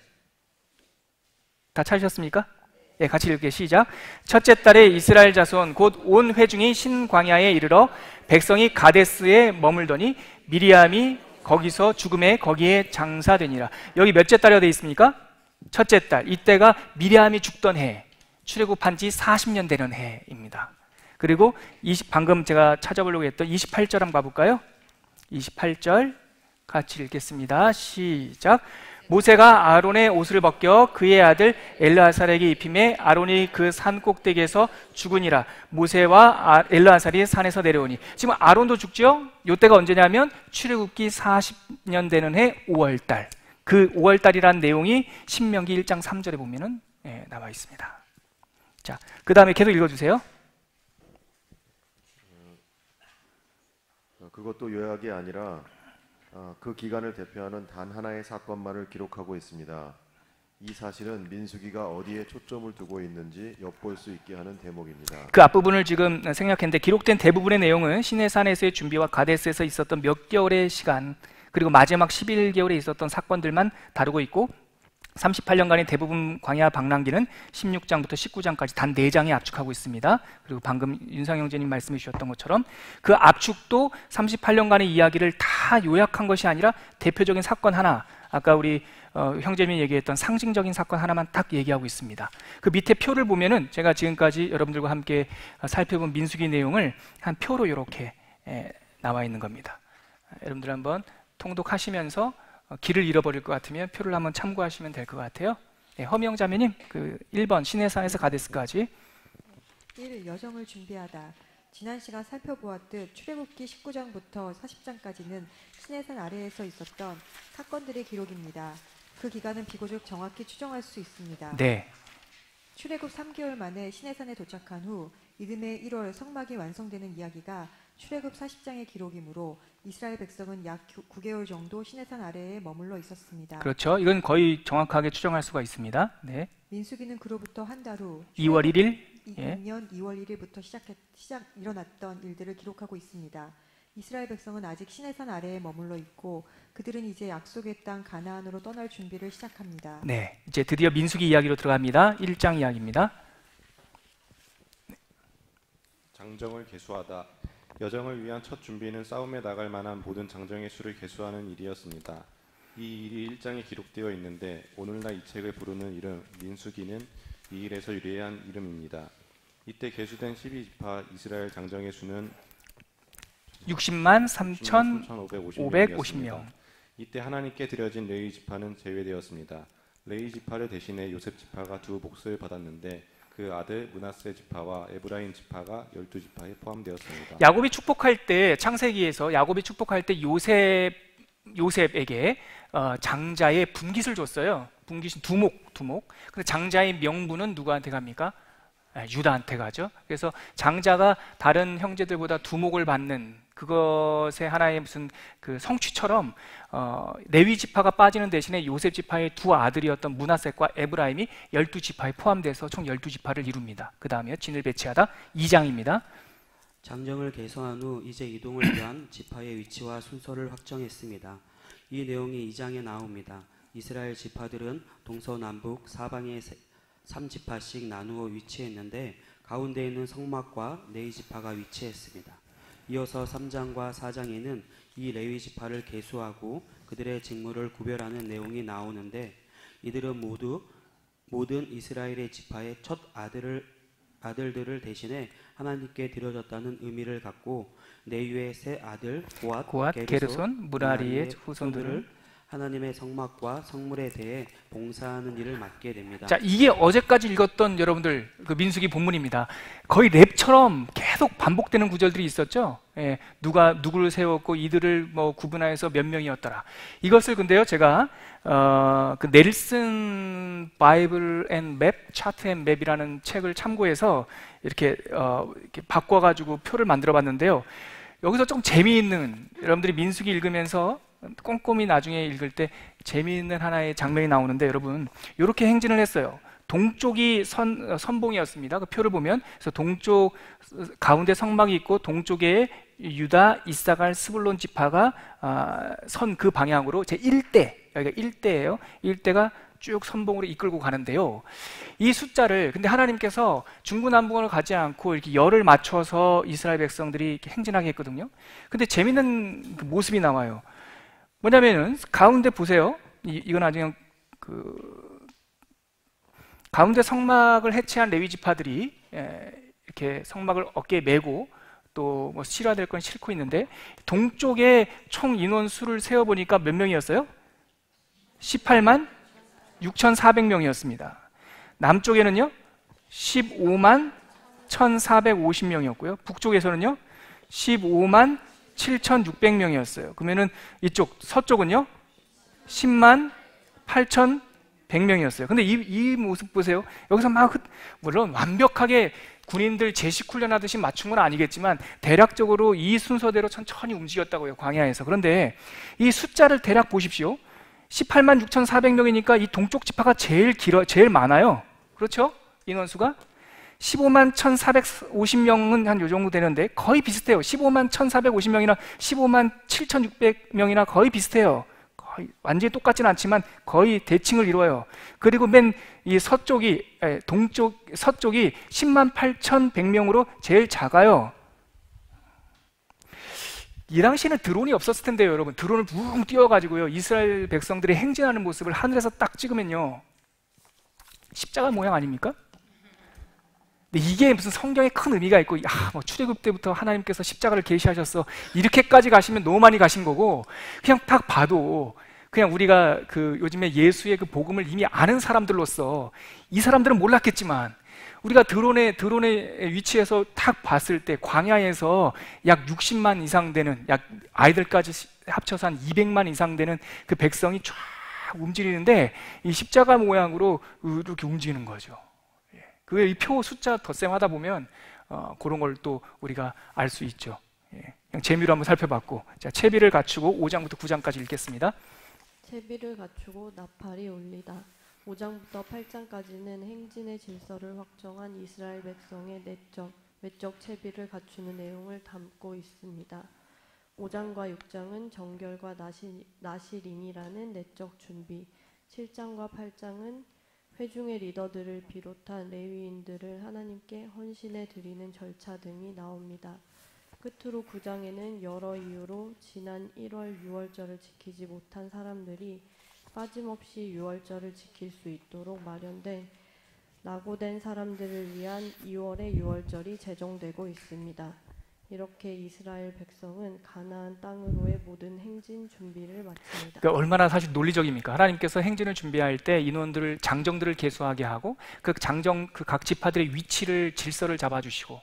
다 찾으셨습니까? 예, 같이 읽게 시작. 첫째 달에 이스라엘 자손 곧 온 회중이 신광야에 이르러 백성이 가데스에 머물더니 미리암이 거기서 죽음에 거기에 장사되니라. 여기 몇째 달이라 되어 있습니까? 첫째 달. 이때가 미리암이 죽던 해, 출애굽한 지 40년 되는 해입니다. 그리고 방금 제가 찾아보려고 했던 28절 한번 가볼까요? 28절 같이 읽겠습니다. 시작. 모세가 아론의 옷을 벗겨 그의 아들 엘르아살에게 입히매 아론이 그 산 꼭대기에서 죽으니라. 모세와 엘르아살이 산에서 내려오니. 지금 아론도 죽죠? 이때가 언제냐면 출애굽기 40년 되는 해 5월달. 그 5월달이라는 내용이 신명기 1장 3절에 보면은 나와 있습니다. 자, 그 다음에 계속 읽어주세요. 그것도 요약이 아니라 그 기간을 대표하는 단 하나의 사건만을 기록하고 있습니다. 이 사실은 민수기가 어디에 초점을 두고 있는지 엿볼 수 있게 하는 대목입니다. 그 앞부분을 지금 생략했는데 기록된 대부분의 내용은 시내산에서의 준비와 가데스에서 있었던 몇 개월의 시간 그리고 마지막 11개월에 있었던 사건들만 다루고 있고 38년간의 대부분 광야 방랑기는 16장부터 19장까지 단 4장에 압축하고 있습니다. 그리고 방금 윤상 형제님 말씀해 주셨던 것처럼 그 압축도 38년간의 이야기를 다 요약한 것이 아니라 대표적인 사건 하나, 아까 우리 형제님이 얘기했던 상징적인 사건 하나만 딱 얘기하고 있습니다. 그 밑에 표를 보면은 제가 지금까지 여러분들과 함께 살펴본 민수기 내용을 한 표로 이렇게 나와 있는 겁니다. 여러분들 한번 통독하시면서 길을 잃어버릴 것 같으면 표를 한번 참고하시면 될 것 같아요. 네, 허미영 자매님, 그 1번 시내산에서 가데스까지 1. 여정을 준비하다. 지난 시간 살펴보았듯 출애굽기 19장부터 40장까지는 시내산 아래에서 있었던 사건들의 기록입니다. 그 기간은 비교적 정확히 추정할 수 있습니다. 네. 출애굽 3개월 만에 시내산에 도착한 후 이듬해 1월 성막이 완성되는 이야기가 출애굽 40장의 기록이므로 이스라엘 백성은 약 9개월 정도 시내산 아래에 머물러 있었습니다. 그렇죠. 이건 거의 정확하게 추정할 수가 있습니다. 네. 민수기는 그로부터 한 달 후 2월 1일 2년 2월 1일부터 일어났던 일들을 기록하고 있습니다. 이스라엘 백성은 아직 시내산 아래에 머물러 있고 그들은 이제 약속의 땅 가나안으로 떠날 준비를 시작합니다. 네, 이제 드디어 민수기 이야기로 들어갑니다. 1장 이야기입니다. 장정을 계수하다. 여정을 위한 첫 준비는 싸움에 나갈 만한 모든 장정의 수를 계수하는 일이었습니다. 이 일이 1장에 기록되어 있는데 오늘날 이 책을 부르는 이름 민수기는 이 일에서 유래한 이름입니다. 이때 계수된 12지파 이스라엘 장정의 수는 60만 3,550명. 이때 하나님께 드려진 레위 지파는 제외되었습니다. 레위 지파를 대신해 요셉 지파가 두 몫을 받았는데 그 아들 므낫세 지파와 에브라임 지파가 12지파에 포함되었습니다. 야곱이 축복할 때 창세기에서 야곱이 축복할 때 요셉에게 장자의 분깃을 줬어요. 분깃은 두목. 근데 장자의 명분은 누구한테 갑니까? 유다한테 가죠. 그래서 장자가 다른 형제들보다 두목을 받는 그것의 하나의 무슨 그 성취처럼 레위 지파가 빠지는 대신에 요셉 지파의 두 아들이었던 므낫셋과 에브라임이 12지파에 포함돼서 총 12지파를 이룹니다. 그 다음에 진을 배치하다 2장입니다. 장정을 개서한 후 이제 이동을 위한 지파의 위치와 순서를 확정했습니다. 이 내용이 2장에 나옵니다. 이스라엘 지파들은 동서남북 사방에 3지파씩 나누어 위치했는데 가운데 있는 성막과 레위 지파가 위치했습니다. 이어서 3장과 4장에는 이 레위 지파를 계수하고 그들의 직무를 구별하는 내용이 나오는데 이들은 모두 모든 이스라엘의 지파의 첫 아들들을 대신해 하나님께 드려졌다는 의미를 갖고 레위의 세 아들 고앗, 게르손, 무라리의 후손들을 하나님의 성막과 성물에 대해 봉사하는 일을 맡게 됩니다. 자, 이게 어제까지 읽었던 여러분들 그 민수기 본문입니다. 거의 랩처럼 계속 반복되는 구절들이 있었죠. 예, 누가 누구를 세웠고 이들을 뭐 구분하여서 몇 명이었더라. 이것을 근데요, 제가 그 넬슨 바이블 앤 맵, 차트 앤 맵이라는 책을 참고해서 이렇게 바꿔가지고 표를 만들어봤는데요. 여기서 좀 재미있는 여러분들이 민수기 읽으면서 꼼꼼히 나중에 읽을 때 재미있는 하나의 장면이 나오는데 여러분 이렇게 행진을 했어요. 동쪽이 선봉이었습니다. 그 표를 보면 그래서 동쪽 가운데 성막이 있고 동쪽에 유다, 이사갈, 스불론 지파가 선 그 방향으로 제 1대 여기가 1대예요. 1대가 쭉 선봉으로 이끌고 가는데요. 이 숫자를 근데 하나님께서 중구난방을 가지 않고 이렇게 열을 맞춰서 이스라엘 백성들이 이렇게 행진하게 했거든요. 근데 재밌는 그 모습이 나와요. 뭐냐면은 가운데 보세요. 이건 아주 가운데 성막을 해체한 레위 지파들이 이렇게 성막을 어깨에 메고 또 뭐 실어야 건 싣고 있는데 동쪽에 총 인원 수를 세어 보니까 몇 명이었어요? 18만 6,400명이었습니다. 남쪽에는요 15만 1,450명이었고요. 북쪽에서는요 15만 7,600명이었어요. 그러면은 이쪽 서쪽은요 10만 8,100명이었어요. 근데 이 모습 보세요. 여기서 막 물론 완벽하게 군인들 제식 훈련하듯이 맞춘 건 아니겠지만 대략적으로 이 순서대로 천천히 움직였다고요. 광야에서. 그런데 이 숫자를 대략 보십시오. 18만 6,400명이니까 이 동쪽 지파가 제일 많아요. 그렇죠? 인원수가 15만 1,450명은 한 요 정도 되는데 거의 비슷해요. 15만 1,450명이나 15만 7,600명이나 거의 비슷해요. 거의 완전히 똑같지는 않지만 거의 대칭을 이루어요. 그리고 맨 이 서쪽이 10만 8,100명으로 제일 작아요. 이 당시에는 드론이 없었을 텐데요, 여러분. 드론을 붕 띄워가지고요 이스라엘 백성들이 행진하는 모습을 하늘에서 딱 찍으면요 십자가 모양 아닙니까? 근데 이게 무슨 성경에 큰 의미가 있고 뭐 출애굽 때부터 하나님께서 십자가를 계시하셨어 이렇게까지 가시면 너무 많이 가신 거고 그냥 딱 봐도 그냥 우리가 그 요즘에 예수의 그 복음을 이미 아는 사람들로서 이 사람들은 몰랐겠지만 우리가 드론의 위치에서 딱 봤을 때 광야에서 약 60만 이상 되는 약 아이들까지 합쳐서 한 200만 이상 되는 그 백성이 쫙 움직이는데 이 십자가 모양으로 이렇게 움직이는 거죠. 그 이 표 숫자 덧셈 하다 보면 그런 걸 또 우리가 알 수 있죠. 그냥 재미로 한번 살펴봤고 자, 채비를 갖추고 5장부터 9장까지 읽겠습니다. 채비를 갖추고 나팔이 울리다. 5장부터 8장까지는 행진의 질서를 확정한 이스라엘 백성의 외적 채비를 갖추는 내용을 담고 있습니다. 5장과 6장은 정결과 나시린이라는 내적 준비, 7장과 8장은 회중의 리더들을 비롯한 레위인들을 하나님께 헌신해 드리는 절차 등이 나옵니다. 끝으로 9장에는 여러 이유로 지난 1월 유월절을 지키지 못한 사람들이 빠짐없이 유월절을 지킬 수 있도록 마련된 낙오된 사람들을 위한 2월의 유월절이 제정되고 있습니다. 이렇게 이스라엘 백성은 가나안 땅으로의 모든 행진 준비를 마칩니다. 그러니까 얼마나 사실 논리적입니까? 하나님께서 행진을 준비할 때 인원들을 장정들을 계수하게 하고 그 각 지파들의 위치를 질서를 잡아주시고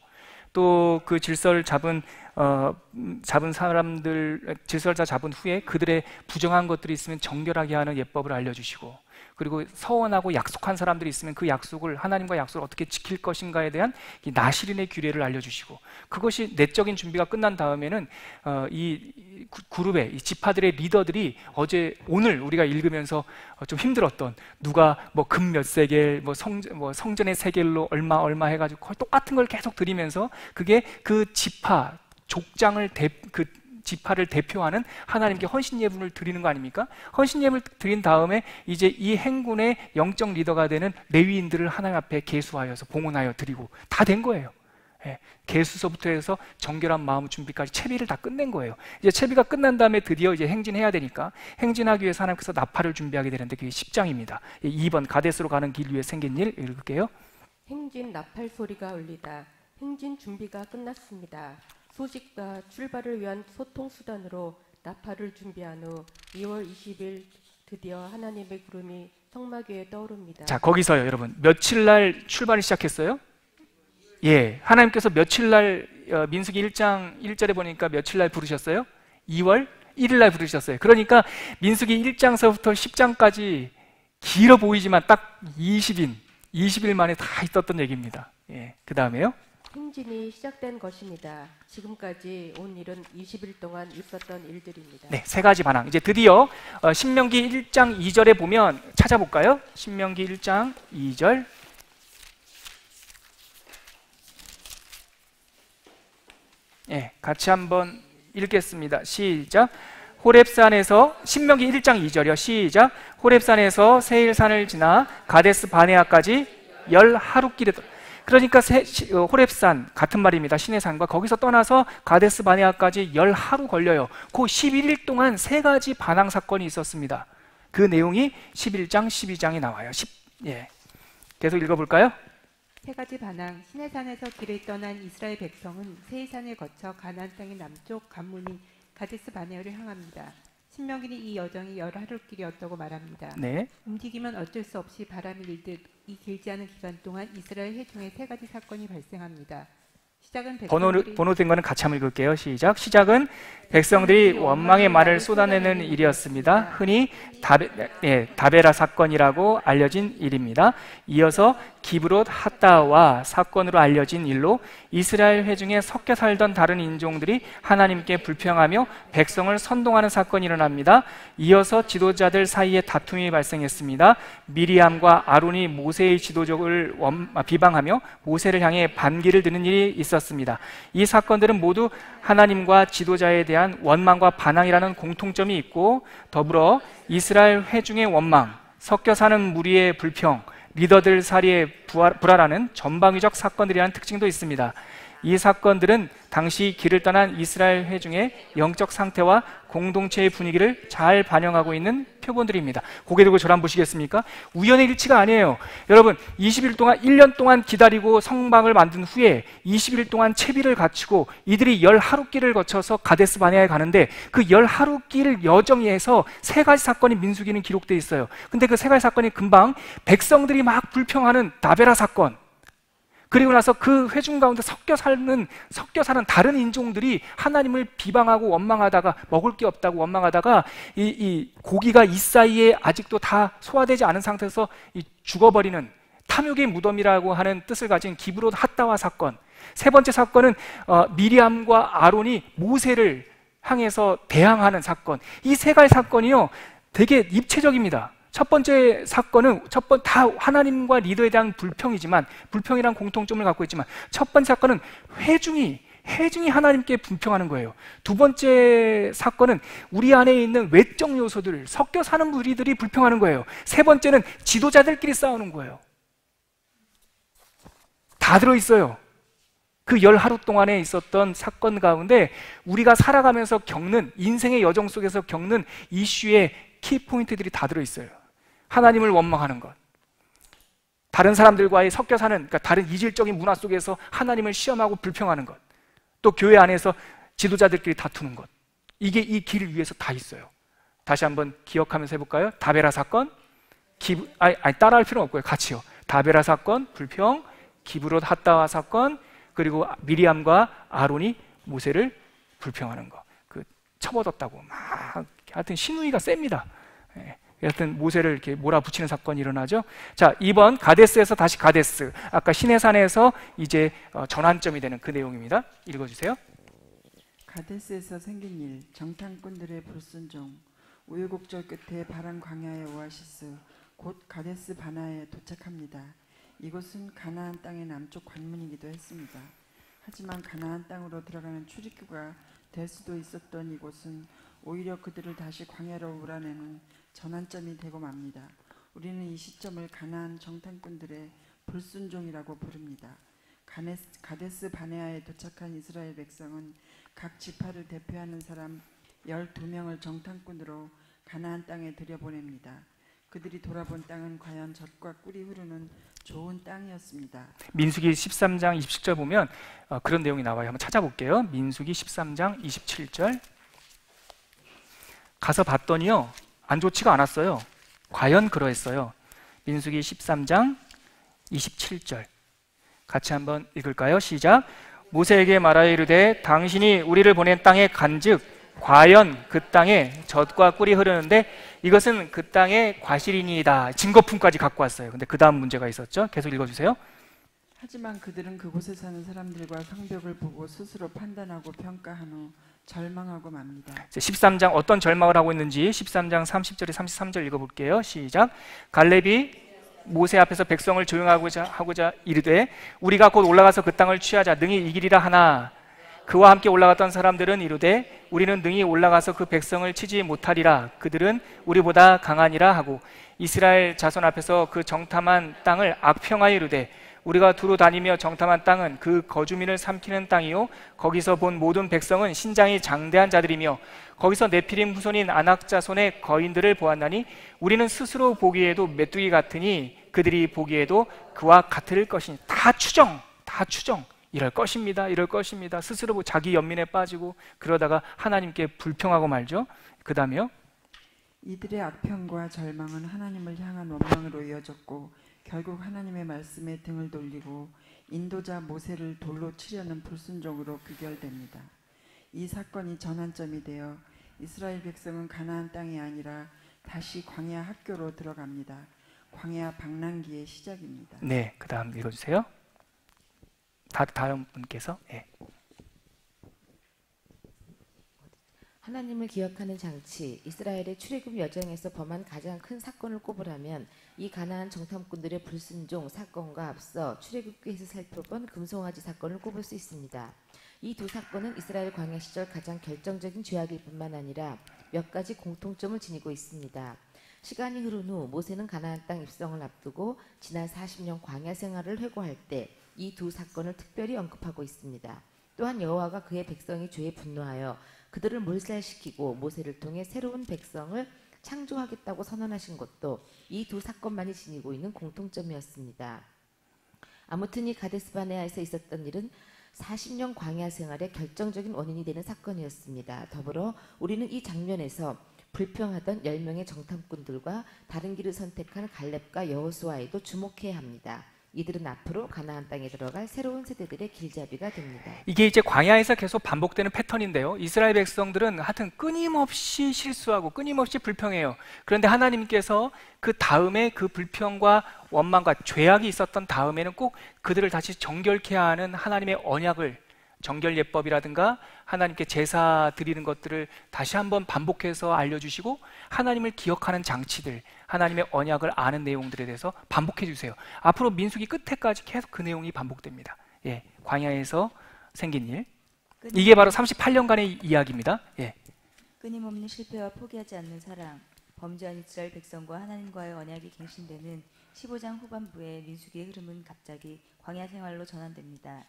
또 그 질서를 잡은 사람들 질서를 다 잡은 후에 그들의 부정한 것들이 있으면 정결하게 하는 예법을 알려주시고 그리고 서원하고 약속한 사람들이 있으면 그 약속을 하나님과 약속을 어떻게 지킬 것인가에 대한 이 나시린의 규례를 알려주시고 그것이 내적인 준비가 끝난 다음에는 이 그룹의 이 지파들의 리더들이 오늘 우리가 읽으면서 좀 힘들었던 누가 뭐 금 몇 세겔 성전의 세겔로 얼마 해가지고 거의 똑같은 걸 계속 드리면서 그게 그 지파 족장을 그 지파를 대표하는 하나님께 헌신 예물을 드리는 거 아닙니까? 헌신 예물을 드린 다음에 이제 이 행군의 영적 리더가 되는 레위인들을 하나님 앞에 계수하여서 봉헌하여 드리고 다 된 거예요. 예, 계수서부터 해서 정결한 마음 준비까지 채비를 다 끝낸 거예요. 이제 채비가 끝난 다음에 드디어 이제 행진해야 되니까 행진하기 위해서 하나님께서 나팔을 준비하게 되는데 그게 10장입니다. 2번 가데스로 가는 길 위에 생긴 일 읽을게요. 행진 나팔 소리가 울리다. 행진 준비가 끝났습니다. 소식과 출발을 위한 소통수단으로 나팔을 준비한 후 2월 20일 드디어 하나님의 구름이 성막 위에 떠오릅니다. 자, 거기서요 여러분 며칠 날 출발을 시작했어요? 예, 하나님께서 며칠 날 민수기 1장 1절에 보니까 며칠 날 부르셨어요? 2월 1일 날 부르셨어요. 그러니까 민수기 1장서부터 10장까지 길어 보이지만 딱 20일 만에 다 있었던 얘기입니다. 예, 그 다음에요? 행진이 시작된 것입니다. 지금까지 온 일은 20일 동안 있었던 일들입니다. 네, 세 가지 반항. 이제 드디어 신명기 1장 2절에 보면 찾아볼까요? 신명기 1장 2절. 예, 같이 한번 읽겠습니다. 시작. 호렙산에서 신명기 1장 2절이요. 시작. 호렙산에서 세일산을 지나 가데스 바네아까지 10하루길에 그러니까 호렙산 같은 말입니다. 시내산과 거기서 떠나서 가데스 바네아까지 10하루 걸려요. 그 11일 동안 세 가지 반항 사건이 있었습니다. 그 내용이 11장, 12장에 나와요. 예. 계속 읽어볼까요? 세 가지 반항. 시내산에서 길을 떠난 이스라엘 백성은 세일산을 거쳐 가나안 땅의 남쪽 관문인 가데스 바네아를 향합니다. 신명기는 이 여정이 10하루길이었다고 말합니다. 네. 움직이면 어쩔 수 없이 바람이 일듯 이 길지 않은 기간 동안 이스라엘 회중에 세 가지 사건이 발생합니다. 시작은 번호된 거는 같이 한번 읽을게요. 시작. 시작은 백성들이 원망의 말을 쏟아내는 일이었습니다. 흔히 다베라 사건이라고 알려진 일입니다. 이어서 기브롯 핫다와 사건으로 알려진 일로 이스라엘 회중에 섞여 살던 다른 인종들이 하나님께 불평하며 백성을 선동하는 사건이 일어납니다. 이어서 지도자들 사이에 다툼이 발생했습니다. 미리암과 아론이 모세의 지도적을 비방하며 모세를 향해 반기를 드는 일이 있었습니다. 이 사건들은 모두 하나님과 지도자에 대한 원망과 반항이라는 공통점이 있고 더불어 이스라엘 회중의 원망, 섞여 사는 무리의 불평, 리더들 사이의 불화라는 전방위적 사건들이라는 특징도 있습니다. 이 사건들은 당시 길을 떠난 이스라엘 회중의 영적 상태와 공동체의 분위기를 잘 반영하고 있는 표본들입니다. 고개 들고 저를 한번 보시겠습니까? 우연의 일치가 아니에요. 여러분 20일 동안 1년 동안 기다리고 성막을 만든 후에 20일 동안 채비를 갖추고 이들이 10하루길을 거쳐서 가데스 바네아에 가는데 그 10하루길 여정에서 세 가지 사건이 민수기는 기록되어 있어요. 근데 그 세 가지 사건이 금방 백성들이 막 불평하는 다베라 사건, 그리고 나서 그 회중 가운데 섞여 사는 다른 인종들이 하나님을 비방하고 원망하다가 먹을 게 없다고 원망하다가 이 고기가 이 사이에 아직도 다 소화되지 않은 상태에서 죽어버리는 탐욕의 무덤이라고 하는 뜻을 가진 기브롯 핫다와 사건. 세 번째 사건은 미리암과 아론이 모세를 향해서 대항하는 사건. 이 세 가지 사건이요 되게 입체적입니다. 첫 번째 사건은 다 하나님과 리더에 대한 불평이지만, 불평이란 공통점을 갖고 있지만, 첫 번째 사건은 회중이 하나님께 불평하는 거예요. 두 번째 사건은 우리 안에 있는 외적 요소들, 섞여 사는 무리들이 불평하는 거예요. 세 번째는 지도자들끼리 싸우는 거예요. 다 들어있어요. 그 10하루 동안에 있었던 사건 가운데 우리가 살아가면서 겪는, 인생의 여정 속에서 겪는 이슈의 키포인트들이 다 들어있어요. 하나님을 원망하는 것, 다른 사람들과의 섞여 사는, 그러니까 다른 이질적인 문화 속에서 하나님을 시험하고 불평하는 것, 또 교회 안에서 지도자들끼리 다투는 것, 이게 이 길 위에서 다 있어요. 다시 한번 기억하면서 해볼까요? 다베라 사건, 따라할 필요는 없고요. 같이요. 다베라 사건, 불평, 기브롯 핫다와 사건, 그리고 미리암과 아론이 모세를 불평하는 거, 쳐버렸다고 막, 하여튼 신우이가 셉니다. 하여튼 모세를 이렇게 몰아붙이는 사건이 일어나죠. 자, 2번 가데스에서 다시 가데스, 아까 시내산에서 이제 전환점이 되는 그 내용입니다. 읽어주세요. 가데스에서 생긴 일, 정탐꾼들의 불순종, 우여곡절 끝에 바란 광야의 오아시스, 곧 가데스 바나에 도착합니다. 이곳은 가나안 땅의 남쪽 관문이기도 했습니다. 하지만 가나안 땅으로 들어가는 출입구가 될 수도 있었던 이곳은 오히려 그들을 다시 광야로 몰아내는 전환점이 되고 맙니다. 우리는 이 시점을 가나안 정탐꾼들의 불순종이라고 부릅니다. 가데스 바네아에 도착한 이스라엘 백성은 각 지파를 대표하는 사람 12명을 정탐꾼으로 가나안 땅에 들여보냅니다. 그들이 돌아본 땅은 과연 젖과 꿀이 흐르는 좋은 땅이었습니다. 민수기 13장 27절 보면 그런 내용이 나와요. 한번 찾아볼게요. 민수기 13장 27절. 가서 봤더니요, 안 좋지가 않았어요. 과연 그러했어요. 민수기 13장 27절. 같이 한번 읽을까요? 시작. 모세에게 말하여 이르되 당신이 우리를 보낸 땅에 간즉 과연 그 땅에 젖과 꿀이 흐르는데 이것은 그 땅의 과실이니이다. 증거품까지 갖고 왔어요. 근데 그 다음 문제가 있었죠. 계속 읽어주세요. 하지만 그들은 그곳에 사는 사람들과 성벽을 보고 스스로 판단하고 평가한 후 절망하고 맙니다. 13장 어떤 절망을 하고 있는지 13장 30절에 33절 읽어볼게요. 시작. 갈렙이 모세 앞에서 백성을 조용하고자 이르되 우리가 곧 올라가서 그 땅을 취하자 능히 이기리라 하나 그와 함께 올라갔던 사람들은 이르되 우리는 능히 올라가서 그 백성을 치지 못하리라. 그들은 우리보다 강하니라 하고 이스라엘 자손 앞에서 그 정탐한 땅을 악평하여 이르되 우리가 두루 다니며 정탐한 땅은 그 거주민을 삼키는 땅이요 거기서 본 모든 백성은 신장이 장대한 자들이며 거기서 네피림 후손인 아낙 자손의 거인들을 보았나니 우리는 스스로 보기에도 메뚜기 같으니 그들이 보기에도 그와 같을 것이니. 다 추정. 이럴 것입니다. 스스로 자기 연민에 빠지고 그러다가 하나님께 불평하고 말죠. 그 다음에요. 이들의 악평과 절망은 하나님을 향한 원망으로 이어졌고 결국 하나님의 말씀에 등을 돌리고 인도자 모세를 돌로 치려는 불순종으로 귀결됩니다. 이 사건이 전환점이 되어 이스라엘 백성은 가나안 땅이 아니라 다시 광야 학교로 들어갑니다. 광야 방랑기의 시작입니다. 네, 그 다음 읽어주세요. 다음 분께서. 네. 하나님을 기억하는 장치, 이스라엘의 출애굽 여정에서 범한 가장 큰 사건을 꼽으라면 이 가나안 정탐꾼들의 불순종 사건과 앞서 출애굽기에서 살펴본 금송아지 사건을 꼽을 수 있습니다. 이 두 사건은 이스라엘 광야 시절 가장 결정적인 죄악일 뿐만 아니라 몇 가지 공통점을 지니고 있습니다. 시간이 흐른 후 모세는 가나안 땅 입성을 앞두고 지난 40년 광야 생활을 회고할 때 이 두 사건을 특별히 언급하고 있습니다. 또한 여호와가 그의 백성이 죄에 분노하여 그들을 몰살시키고 모세를 통해 새로운 백성을 창조하겠다고 선언하신 것도 이 두 사건만이 지니고 있는 공통점이었습니다. 아무튼 이 가데스 바네아에서 있었던 일은 40년 광야 생활의 결정적인 원인이 되는 사건이었습니다. 더불어 우리는 이 장면에서 불평하던 10명의 정탐꾼들과 다른 길을 선택한 갈렙과 여호수아에도 주목해야 합니다. 이들은 앞으로 가나안 땅에 들어갈 새로운 세대들의 길잡이가 됩니다. 이게 이제 광야에서 계속 반복되는 패턴인데요. 이스라엘 백성들은 하여튼 끊임없이 실수하고 끊임없이 불평해요. 그런데 하나님께서 그 다음에 그 불평과 원망과 죄악이 있었던 다음에는 꼭 그들을 다시 정결케 하는 하나님의 언약을 정결예법이라든가 하나님께 제사 드리는 것들을 다시 한번 반복해서 알려주시고 하나님을 기억하는 장치들, 하나님의 언약을 아는 내용들에 대해서 반복해 주세요. 앞으로 민수기 끝에까지 계속 그 내용이 반복됩니다. 예, 광야에서 생긴 일, 이게 바로 38년간의 이야기입니다. 예. 끊임없는 실패와 포기하지 않는 사랑, 범죄한 이스라엘 백성과 하나님과의 언약이 갱신되는 15장 후반부의 민수기의 흐름은 갑자기 광야 생활로 전환됩니다.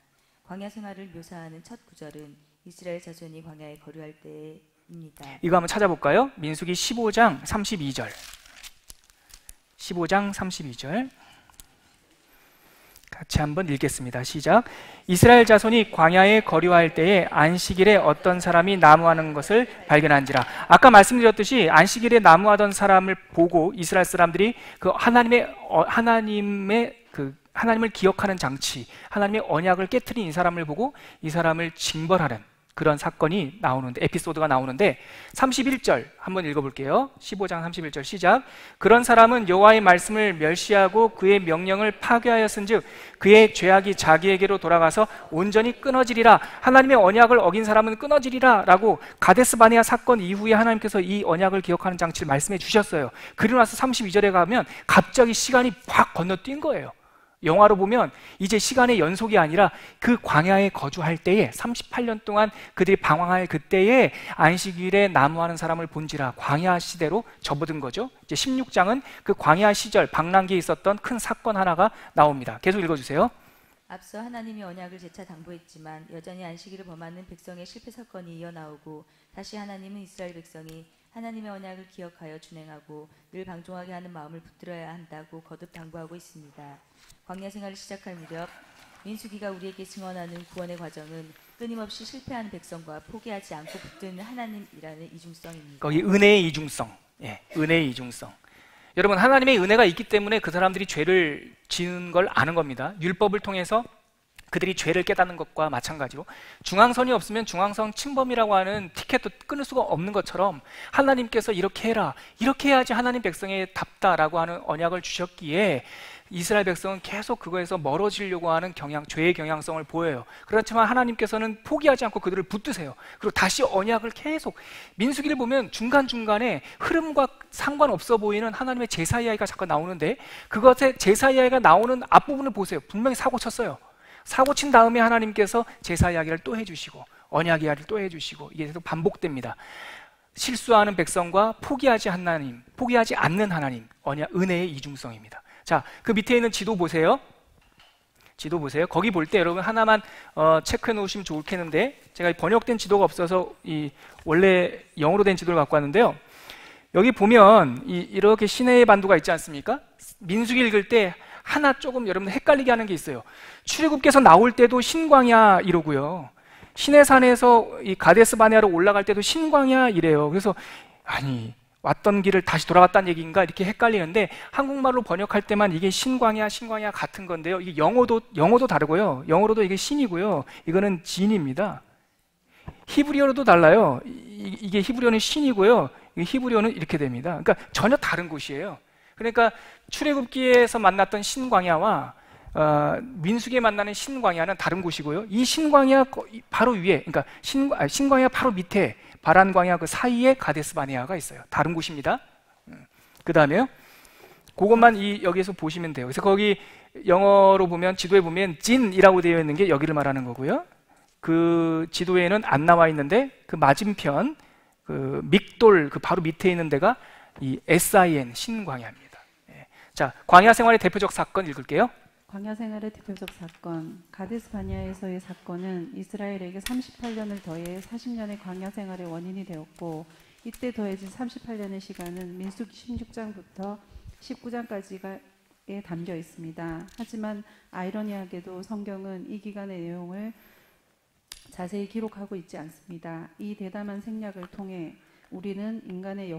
광야 생활을 묘사하는 첫 구절은 이스라엘 자손이 광야에 거류할 때입니다. 이거 한번 찾아볼까요? 민수기 15장 32절. 15장 32절. 같이 한번 읽겠습니다. 시작. 이스라엘 자손이 광야에 거류할 때에 안식일에 어떤 사람이 나무하는 것을 발견한지라. 아까 말씀드렸듯이 안식일에 나무하던 사람을 보고 이스라엘 사람들이 그 하나님을 기억하는 장치, 하나님의 언약을 깨트린 이 사람을 보고 이 사람을 징벌하는 그런 사건이 나오는데, 에피소드가 나오는데 31절 한번 읽어볼게요. 15장 31절 시작. 그런 사람은 여호와의 말씀을 멸시하고 그의 명령을 파괴하였은즉 그의 죄악이 자기에게로 돌아가서 온전히 끊어지리라. 하나님의 언약을 어긴 사람은 끊어지리라 라고 가데스 바네아 사건 이후에 하나님께서 이 언약을 기억하는 장치를 말씀해 주셨어요. 그리고 나서 32절에 가면 갑자기 시간이 확 건너뛴 거예요. 영화로 보면 이제 시간의 연속이 아니라 그 광야에 거주할 때에 38년 동안 그들이 방황할 그때에 안식일에 나무하는 사람을 본지라 광야 시대로 접어든 거죠. 이제 16장은 그 광야 시절 방랑기에 있었던 큰 사건 하나가 나옵니다. 계속 읽어주세요. 앞서 하나님이 언약을 재차 당부했지만 여전히 안식일을 범하는 백성의 실패 사건이 이어나오고 다시 하나님은 이스라엘 백성이 하나님의 언약을 기억하여 준행하고 늘 방종하게 하는 마음을 붙들어야 한다고 거듭 당부하고 있습니다. 광야 생활을 시작할 무렵 민수기가 우리에게 증언하는 구원의 과정은 끊임없이 실패하는 백성과 포기하지 않고 붙드는 하나님이라는 이중성입니다. 거기 은혜의 이중성, 예, 은혜의 이중성. 여러분, 하나님의 은혜가 있기 때문에 그 사람들이 죄를 지은 걸 아는 겁니다. 율법을 통해서 그들이 죄를 깨닫는 것과 마찬가지로 중앙선이 없으면 중앙선 침범이라고 하는 티켓도 끊을 수가 없는 것처럼 하나님께서 이렇게 해라, 이렇게 해야지 하나님 백성에 답다라고 하는 언약을 주셨기에 이스라엘 백성은 계속 그거에서 멀어지려고 하는 죄의 경향성을 보여요. 그렇지만 하나님께서는 포기하지 않고 그들을 붙드세요. 그리고 다시 언약을 계속, 민수기를 보면 중간중간에 흐름과 상관없어 보이는 하나님의 제사 이야기가 잠깐 나오는데 그것의 제사 이야기가 나오는 앞부분을 보세요. 분명히 사고 쳤어요. 사고 친 다음에 하나님께서 제사 이야기를 또 해주시고 언약 이야기를 또 해주시고 이게 계속 반복됩니다. 실수하는 백성과 포기하지 않는 하나님, 언약, 은혜의 이중성입니다. 자, 그 밑에 있는 지도 보세요. 지도 보세요. 거기 볼 때 여러분 하나만 체크해 놓으시면 좋겠는데 제가 번역된 지도가 없어서 원래 영어로 된 지도를 갖고 왔는데요. 여기 보면 이렇게 시내의 반도가 있지 않습니까? 민수기 읽을 때 하나 조금 여러분 헷갈리게 하는 게 있어요. 출애굽께서 나올 때도 신광야 이러고요. 시내산에서 이 가데스 바네아로 올라갈 때도 신광야 이래요. 그래서 아니 왔던 길을 다시 돌아갔다는 얘기인가 이렇게 헷갈리는데 한국말로 번역할 때만 이게 신광야 같은 건데요. 이게 영어도 다르고요. 영어로도 이게 신이고요. 이거는 진입니다. 히브리어로도 달라요. 이게 히브리어는 신이고요. 히브리어는 이렇게 됩니다. 그러니까 전혀 다른 곳이에요. 그러니까 출애굽기에서 만났던 신광야와 민수기에 만나는 신광야는 다른 곳이고요. 이 신광야 바로 위에, 그러니까 신광야 바로 밑에 바란광야 그 사이에 가데스 바네아가 있어요. 다른 곳입니다. 그 다음에요. 그것만 여기에서 보시면 돼요. 그래서 거기 영어로 보면 지도에 보면 진이라고 되어 있는 게 여기를 말하는 거고요. 그 지도에는 안 나와 있는데 그 맞은편 그 믹돌 그 바로 밑에 있는 데가 이 SIN 신광야입니다. 예. 자, 광야 생활의 대표적 사건 읽을게요. 광야 생활의 대표적 사건, 가데스 바네아에서의 사건은 이스라엘에게 38년을 더해 40년의 광야 생활의 원인이 되었고 이때 더해진 38년의 시간은 민수기 16장부터 19장까지에 담겨 있습니다. 하지만 아이러니하게도 성경은 이 기간의 내용을 자세히 기록하고 있지 않습니다. 이 대담한 생략을 통해 우리는 인간의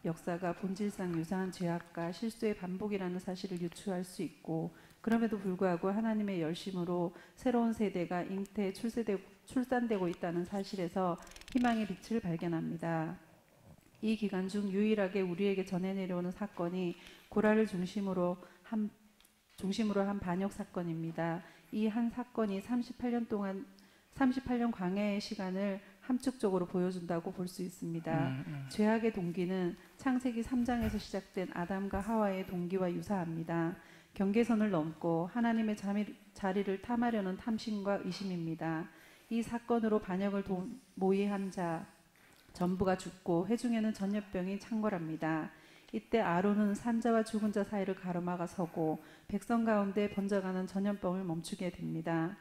역사가 본질상 유사한 죄악과 실수의 반복이라는 사실을 유추할 수 있고 그럼에도 불구하고 하나님의 열심으로 새로운 세대가 잉태에 출산되고 있다는 사실에서 희망의 빛을 발견합니다. 이 기간 중 유일하게 우리에게 전해 내려오는 사건이 고라를 중심으로 한 반역 사건입니다. 이 한 사건이 38년 광야의 시간을 함축적으로 보여준다고 볼 수 있습니다. 죄악의 동기는 창세기 3장에서 시작된 아담과 하와의 동기와 유사합니다. 경계선을 넘고 하나님의 자리를 탐하려는 탐심과 의심입니다. 이 사건으로 반역을 모의한 자 전부가 죽고 회중에는 전염병이 창궐합니다. 이때 아론은 산자와 죽은 자 사이를 가로막아 서고 백성 가운데 번져가는 전염병을 멈추게 됩니다.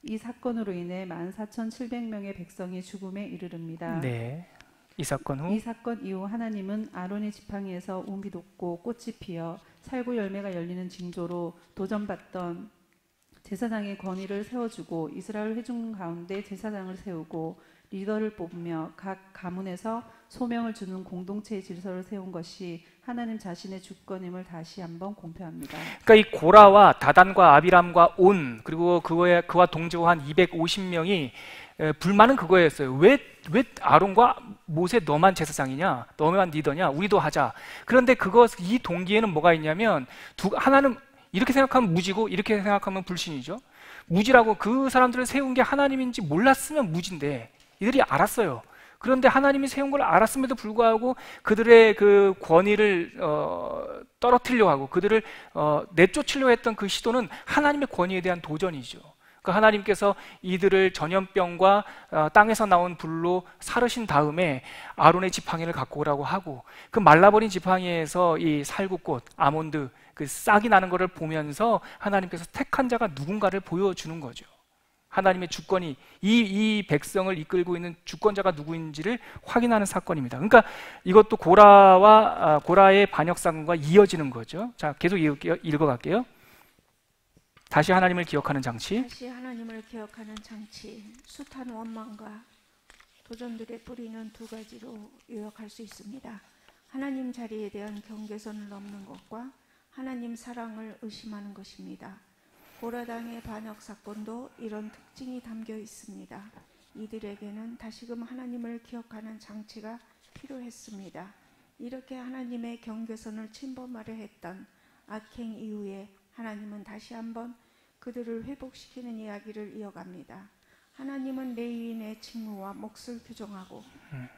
이 사건으로 인해 14,700명의 백성이 죽음에 이르릅니다. 네. 이 사건 이후 하나님은 아론의 지팡이에서 움이 돋고 꽃이 피어 살구 열매가 열리는 징조로 도전받던 제사장의 권위를 세워주고 이스라엘 회중 가운데 제사장을 세우고 리더를 뽑으며 각 가문에서 소명을 주는 공동체의 질서를 세운 것이 하나님 자신의 주권임을 다시 한번 공표합니다. 그러니까 이 고라와 다단과 아비람과 온 그리고 그와 동조한 250명이 불만은 그거였어요. 왜 아론과 모세 너만 제사장이냐? 너만 리더냐? 우리도 하자. 그런데 이 동기에는 뭐가 있냐면 하나는 이렇게 생각하면 무지고 이렇게 생각하면 불신이죠. 무지라고 그 사람들을 세운 게 하나님인지 몰랐으면 무지인데 이들이 알았어요. 그런데 하나님이 세운 걸 알았음에도 불구하고 그들의 그 권위를 떨어뜨리려고 하고 그들을 내쫓으려고 했던 그 시도는 하나님의 권위에 대한 도전이죠. 그러니까 하나님께서 이들을 전염병과 땅에서 나온 불로 사르신 다음에 아론의 지팡이를 갖고 오라고 하고 그 말라버린 지팡이에서 이 살구꽃, 아몬드 그 싹이 나는 것을 보면서 하나님께서 택한 자가 누군가를 보여주는 거죠. 하나님의 주권이 이 백성을 이끌고 있는 주권자가 누구인지를 확인하는 사건입니다. 그러니까 이것도 고라의 반역 사건과 이어지는 거죠. 자, 계속 읽어갈게요. 다시 하나님을 기억하는 장치. 다시 하나님을 기억하는 장치. 숱한 원망과 도전들의 뿌리는 두 가지로 요약할 수 있습니다. 하나님 자리에 대한 경계선을 넘는 것과 하나님 사랑을 의심하는 것입니다. 고라당의 반역 사건도 이런 특징이 담겨 있습니다. 이들에게는 다시금 하나님을 기억하는 장치가 필요했습니다. 이렇게 하나님의 경계선을 침범하려 했던 악행 이후에 하나님은 다시 한번 그들을 회복시키는 이야기를 이어갑니다. 하나님은 레위인의 직무와 몫을 규정하고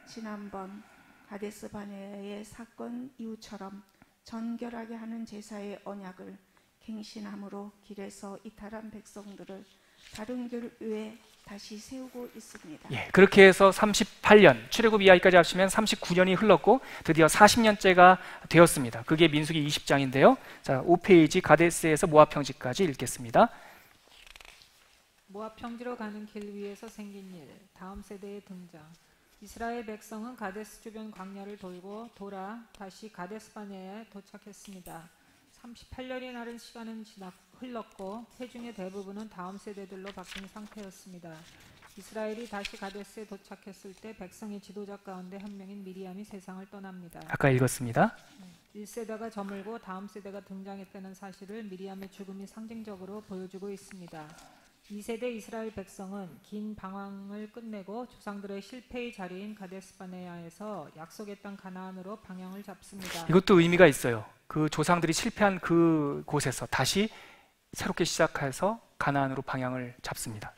지난번 가데스 바네아의 사건 이후처럼 전결하게 하는 제사의 언약을 갱신함으로 길에서 이탈한 백성들을 다른 길 위에 다시 세우고 있습니다. 예, 그렇게 해서 38년, 출애굽 이야기까지 합치면 39년이 흘렀고 드디어 40년째가 되었습니다. 그게 민수기 20장인데요. 자, 5페이지 가데스에서 모압 평지까지 읽겠습니다. 모압 평지로 가는 길 위에서 생긴 일, 다음 세대의 등장. 이스라엘 백성은 가데스 주변 광야를 돌고 돌아 다시 가데스 바네아에 도착했습니다. 38년이 나른 시간은 흘렀고 회중의 대부분은 다음 세대들로 바뀐 상태였습니다. 이스라엘이 다시 가데스에 도착했을 때 백성의 지도자 가운데 한 명인 미리암이 세상을 떠납니다. 아까 읽었습니다. 1세대가 저물고 다음 세대가 등장했다는 사실을 미리암의 죽음이 상징적으로 보여주고 있습니다. 2세대 이스라엘 백성은 긴 방황을 끝내고 조상들의 실패의 자리인 가데스 바네아에서 약속의 땅 가나안으로 방향을 잡습니다. 이것도 의미가 있어요. 그 조상들이 실패한 그 곳에서 다시 새롭게 시작해서 가나안으로 방향을 잡습니다.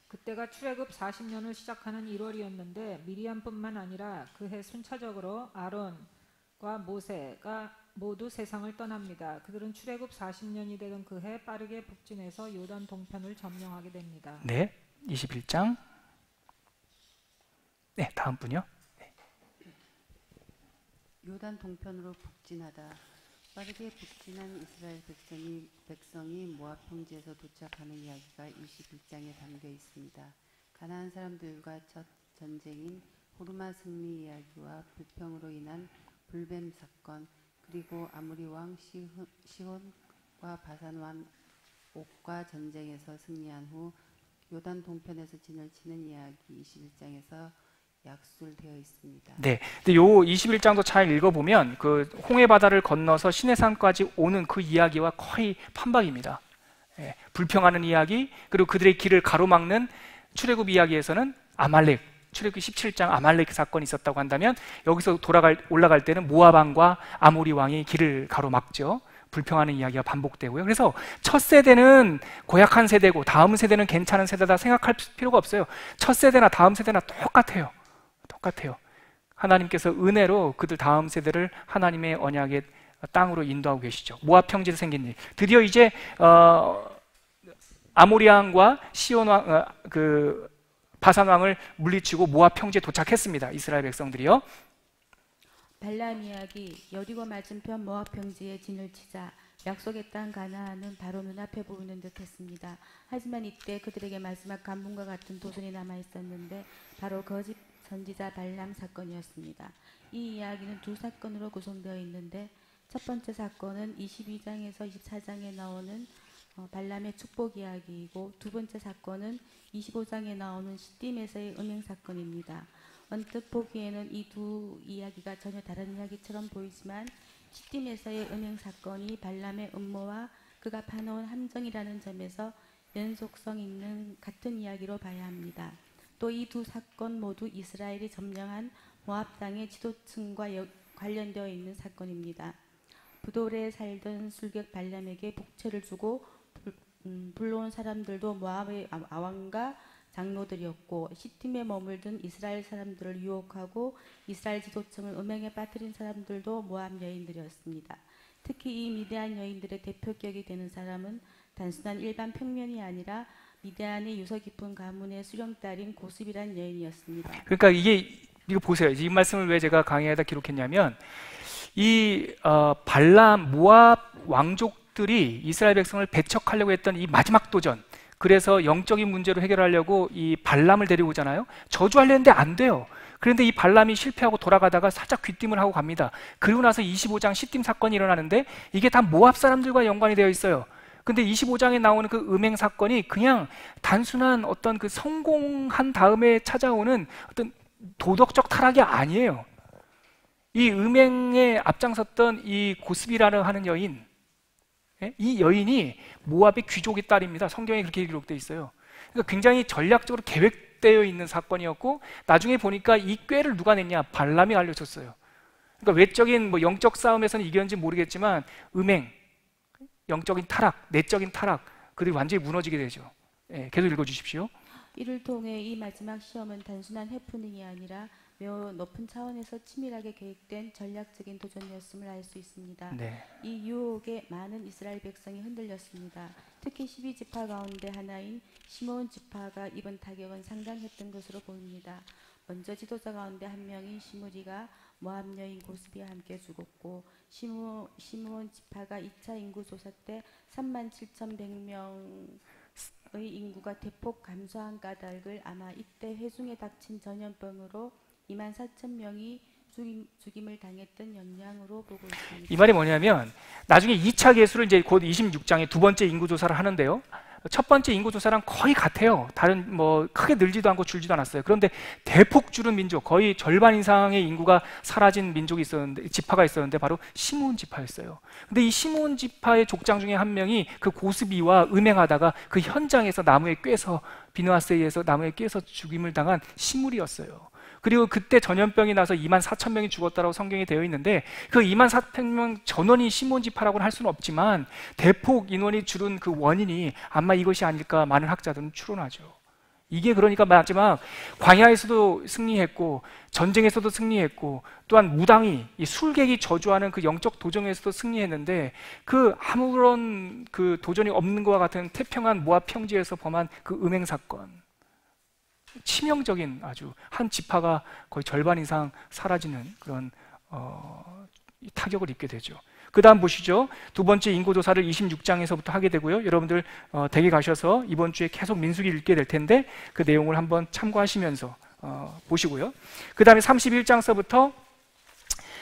그때가 출애굽 40년을 시작하는 1월이었는데 미리암뿐만 아니라 그해 순차적으로 아론과 모세가 모두 세상을 떠납니다. 그들은 출애굽 40년이 되던 그해 빠르게 북진해서 요단 동편을 점령하게 됩니다. 네, 21장. 네, 다음 분요. 네. 요단 동편으로 북진하다. 빠르게 북진한 이스라엘 백성이 모압 평지에서 도착하는 이야기가 21장에 담겨 있습니다. 가나안 사람들과 첫 전쟁인 호르마 승리 이야기와 불평으로 인한 불뱀 사건, 그리고 아모리 왕 시혼과 바산 왕 옥과 전쟁에서 승리한 후 요단 동편에서 진을 치는 이야기 21장에서 약술되어 있습니다. 네, 근데 요 21장도 잘 읽어보면 그 홍해 바다를 건너서 시내산까지 오는 그 이야기와 거의 판박입니다. 예, 불평하는 이야기, 그리고 그들의 길을 가로막는 출애굽 이야기에서는 아말렉, 출애굽기 17장 아말렉 사건이 있었다고 한다면 여기서 올라갈 때는 모압 왕과 아모리 왕이 길을 가로막죠. 불평하는 이야기가 반복되고요. 그래서 첫 세대는 고약한 세대고 다음 세대는 괜찮은 세대다 생각할 필요가 없어요. 첫 세대나 다음 세대나 똑같아요. 하나님께서 은혜로 그들 다음 세대를 하나님의 언약의 땅으로 인도하고 계시죠. 모압 평지에서 생긴 일. 드디어 이제 아모리 왕과 시온 왕, 바산 왕을 물리치고 모압 평지에 도착했습니다. 이스라엘 백성들이요. 발람 이야기. 여리고 맞은편 모압 평지에 진을 치자 약속의 땅 가나안은 바로 눈앞에 보이는 듯했습니다. 하지만 이때 그들에게 마지막 간문과 같은 도전이 남아 있었는데 바로 거짓 선지자 발람 사건이었습니다. 이 이야기는 두 사건으로 구성되어 있는데 첫 번째 사건은 22장에서 24장에 나오는 발람의 축복 이야기이고 두 번째 사건은 25장에 나오는 시딤에서의 음행 사건입니다. 언뜻 보기에는 이 두 이야기가 전혀 다른 이야기처럼 보이지만 시딤에서의 음행 사건이 발람의 음모와 그가 파놓은 함정이라는 점에서 연속성 있는 같은 이야기로 봐야 합니다. 또 이 두 사건 모두 이스라엘이 점령한 모압 땅의 지도층과 관련되어 있는 사건입니다. 부돌에 살던 술객 발람에게 복채를 주고 불러온 사람들도 모압의 왕과 장로들이었고 시딤에 머물던 이스라엘 사람들을 유혹하고 이스라엘 지도층을 음행에 빠뜨린 사람들도 모압 여인들이었습니다. 특히 이 미디안 여인들의 대표격이 되는 사람은 단순한 일반 평면이 아니라 미디안의 유서 깊은 가문의 수령딸인 고스비란 여인이었습니다. 그러니까 이거 보세요. 이 말씀을 왜 제가 강의에다 기록했냐면 이 발람 모압 왕족들이 이스라엘 백성을 배척하려고 했던 이 마지막 도전, 그래서 영적인 문제로 해결하려고 이 발람을 데리고 오잖아요. 저주하려 했는데 안 돼요. 그런데 이 발람이 실패하고 돌아가다가 살짝 귀띔을 하고 갑니다. 그리고 나서 25장 시딤 사건이 일어나는데 이게 다 모압 사람들과 연관이 되어 있어요. 근데 25장에 나오는 그 음행 사건이 그냥 단순한 어떤 그 성공한 다음에 찾아오는 어떤 도덕적 타락이 아니에요. 이 음행에 앞장섰던 이 고스비라는 하는 여인, 이 여인이 모압의 귀족의 딸입니다. 성경에 그렇게 기록되어 있어요. 그러니까 굉장히 전략적으로 계획되어 있는 사건이었고 나중에 보니까 이 꾀를 누가 냈냐? 발람이 알려줬어요. 그러니까 외적인 뭐 영적 싸움에서는 이겼는지 모르겠지만 음행, 영적인 타락, 내적인 타락, 그들이 완전히 무너지게 되죠. 계속 읽어주십시오. 이를 통해 이 마지막 시험은 단순한 해프닝이 아니라 매우 높은 차원에서 치밀하게 계획된 전략적인 도전이었음을 알 수 있습니다. 네. 이 유혹에 많은 이스라엘 백성이 흔들렸습니다. 특히 12지파 가운데 하나인 시므온 지파가 입은 타격은 상당했던 것으로 보입니다. 먼저 지도자 가운데 한 명인 시므리가 모압 여인 고스비와 함께 죽었고 시므온 지파가 2차 인구 조사 때 37,100명의 인구가 대폭 감소한 까닭을 아마 이때 회중에 닥친 전염병으로 24,000명이 죽임을 당했던 영향으로 보고 있습니다. 이 말이 뭐냐면 나중에 2차 계수를 이제 곧 26장에 두 번째 인구 조사를 하는데요. 첫 번째 인구 조사랑 거의 같아요. 다른 뭐 크게 늘지도 않고 줄지도 않았어요. 그런데 대폭 줄은 민족, 거의 절반 이상의 인구가 사라진 민족이 있었는데, 지파가 있었는데 바로 시므온 지파였어요. 근데 이 시므온 지파의 족장 중에 한 명이 그 고스비와 음행하다가 그 현장에서 나무에 꿰서 비느하스에서 나무에 꿰서 죽임을 당한 시므리였어요. 그리고 그때 전염병이 나서 24,000명이 죽었다고 성경에 되어 있는데 그 24,000명 전원이 시므온 지파라고는 할 수는 없지만 대폭 인원이 줄은 그 원인이 아마 이것이 아닐까 많은 학자들은 추론하죠. 이게 그러니까 마지막 광야에서도 승리했고 전쟁에서도 승리했고 또한 무당이 이 술객이 저주하는 그 영적 도전에서도 승리했는데 그 아무런 그 도전이 없는 것과 같은 태평한 모압 평지에서 범한 그 음행 사건, 치명적인 아주 한 지파가 거의 절반 이상 사라지는 그런 타격을 입게 되죠. 그 다음 보시죠. 두 번째 인구조사를 26장에서부터 하게 되고요. 여러분들 댁에 가셔서 이번 주에 계속 민수기 읽게 될 텐데 그 내용을 한번 참고하시면서 보시고요. 그 다음에 31장서부터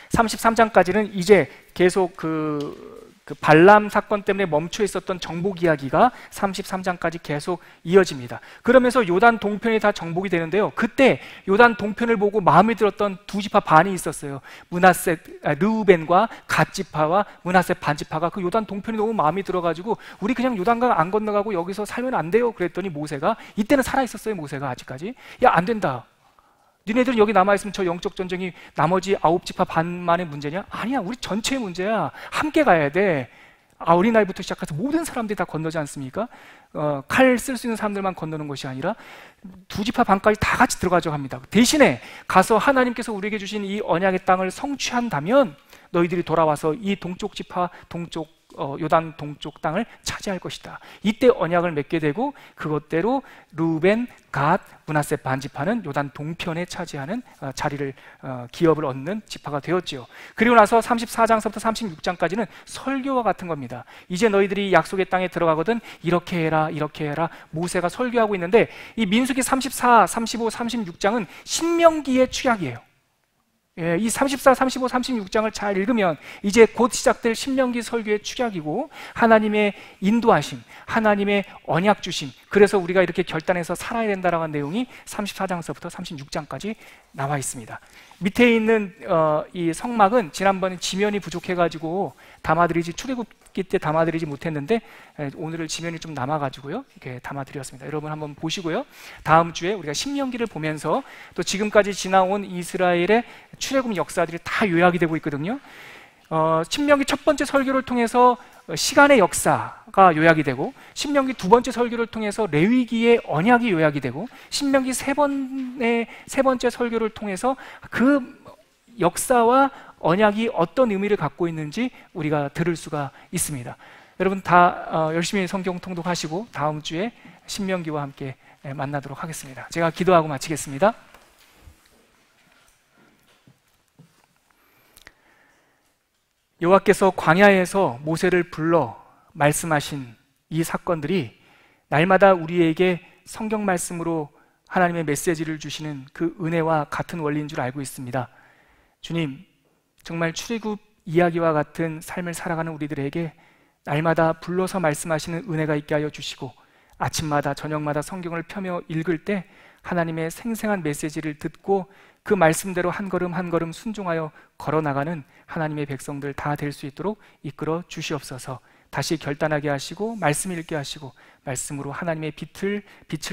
33장까지는 이제 계속 그 발람 사건 때문에 멈춰 있었던 정복 이야기가 33장까지 계속 이어집니다. 그러면서 요단 동편이 다 정복이 되는데요. 그때 요단 동편을 보고 마음에 들었던 두 지파 반이 있었어요. 르우벤과 갓 지파와 므낫세 반 지파가 그 요단 동편이 너무 마음에 들어가지고 우리 그냥 요단강 안 건너가고 여기서 살면 안 돼요. 그랬더니 모세가, 이때는 살아 있었어요. 모세가 아직까지. 야, 안 된다. 니네들은 여기 남아있으면 저 영적 전쟁이 나머지 9지파 반만의 문제냐? 아니야, 우리 전체의 문제야. 함께 가야 돼. 어린아이부터 시작해서 모든 사람들이 다 건너지 않습니까? 칼 쓸 수 있는 사람들만 건너는 것이 아니라 두 지파 반까지 다 같이 들어가자고 합니다. 대신에 가서 하나님께서 우리에게 주신 이 언약의 땅을 성취한다면 너희들이 돌아와서 이 동쪽 지파, 요단 동쪽 땅을 차지할 것이다. 이때 언약을 맺게 되고 그것대로 루벤, 갓, 므낫세 반지파는 요단 동편에 차지하는 자리를 기업을 얻는 지파가 되었지요. 그리고 나서 34장서부터 36장까지는 설교와 같은 겁니다. 이제 너희들이 약속의 땅에 들어가거든 이렇게 해라 이렇게 해라 모세가 설교하고 있는데 이 민수기 34, 35, 36장은 신명기의 축약이에요. 예, 이 34, 35, 36장을 잘 읽으면 이제 곧 시작될 신명기 설교의 축약이고 하나님의 인도하심, 하나님의 언약 주심, 그래서 우리가 이렇게 결단해서 살아야 된다라는 내용이 34장서부터 36장까지 나와 있습니다. 밑에 있는 이 성막은 지난번에 지면이 부족해가지고 담아드리지 출애굽기 때 담아드리지 못했는데 오늘은 지면이 좀 남아가지고요 이렇게 담아드렸습니다. 여러분 한번 보시고요. 다음 주에 우리가 신명기를 보면서 또 지금까지 지나온 이스라엘의 출애굽 역사들이 다 요약이 되고 있거든요. 신명기 첫 번째 설교를 통해서 시간의 역사가 요약이 되고 신명기 두 번째 설교를 통해서 레위기의 언약이 요약이 되고 신명기 세 번째 설교를 통해서 그 역사와 언약이 어떤 의미를 갖고 있는지 우리가 들을 수가 있습니다. 여러분 다 열심히 성경 통독하시고 다음 주에 신명기와 함께 만나도록 하겠습니다. 제가 기도하고 마치겠습니다. 여호와께서 광야에서 모세를 불러 말씀하신 이 사건들이 날마다 우리에게 성경 말씀으로 하나님의 메시지를 주시는 그 은혜와 같은 원리인 줄 알고 있습니다. 주님, 정말 출애굽 이야기와 같은 삶을 살아가는 우리들에게 날마다 불러서 말씀하시는 은혜가 있게 하여 주시고 아침마다 저녁마다 성경을 펴며 읽을 때 하나님의 생생한 메시지를 듣고 그 말씀대로 한 걸음 한 걸음 순종하여 걸어나가는 하나님의 백성들 다 될 수 있도록 이끌어 주시옵소서. 다시 결단하게 하시고 말씀 읽게 하시고 말씀으로 하나님의 빛을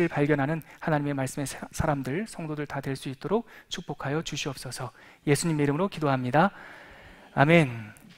발견하는 하나님의 말씀의 사람들, 성도들 다 될 수 있도록 축복하여 주시옵소서. 예수님 이름으로 기도합니다. 아멘.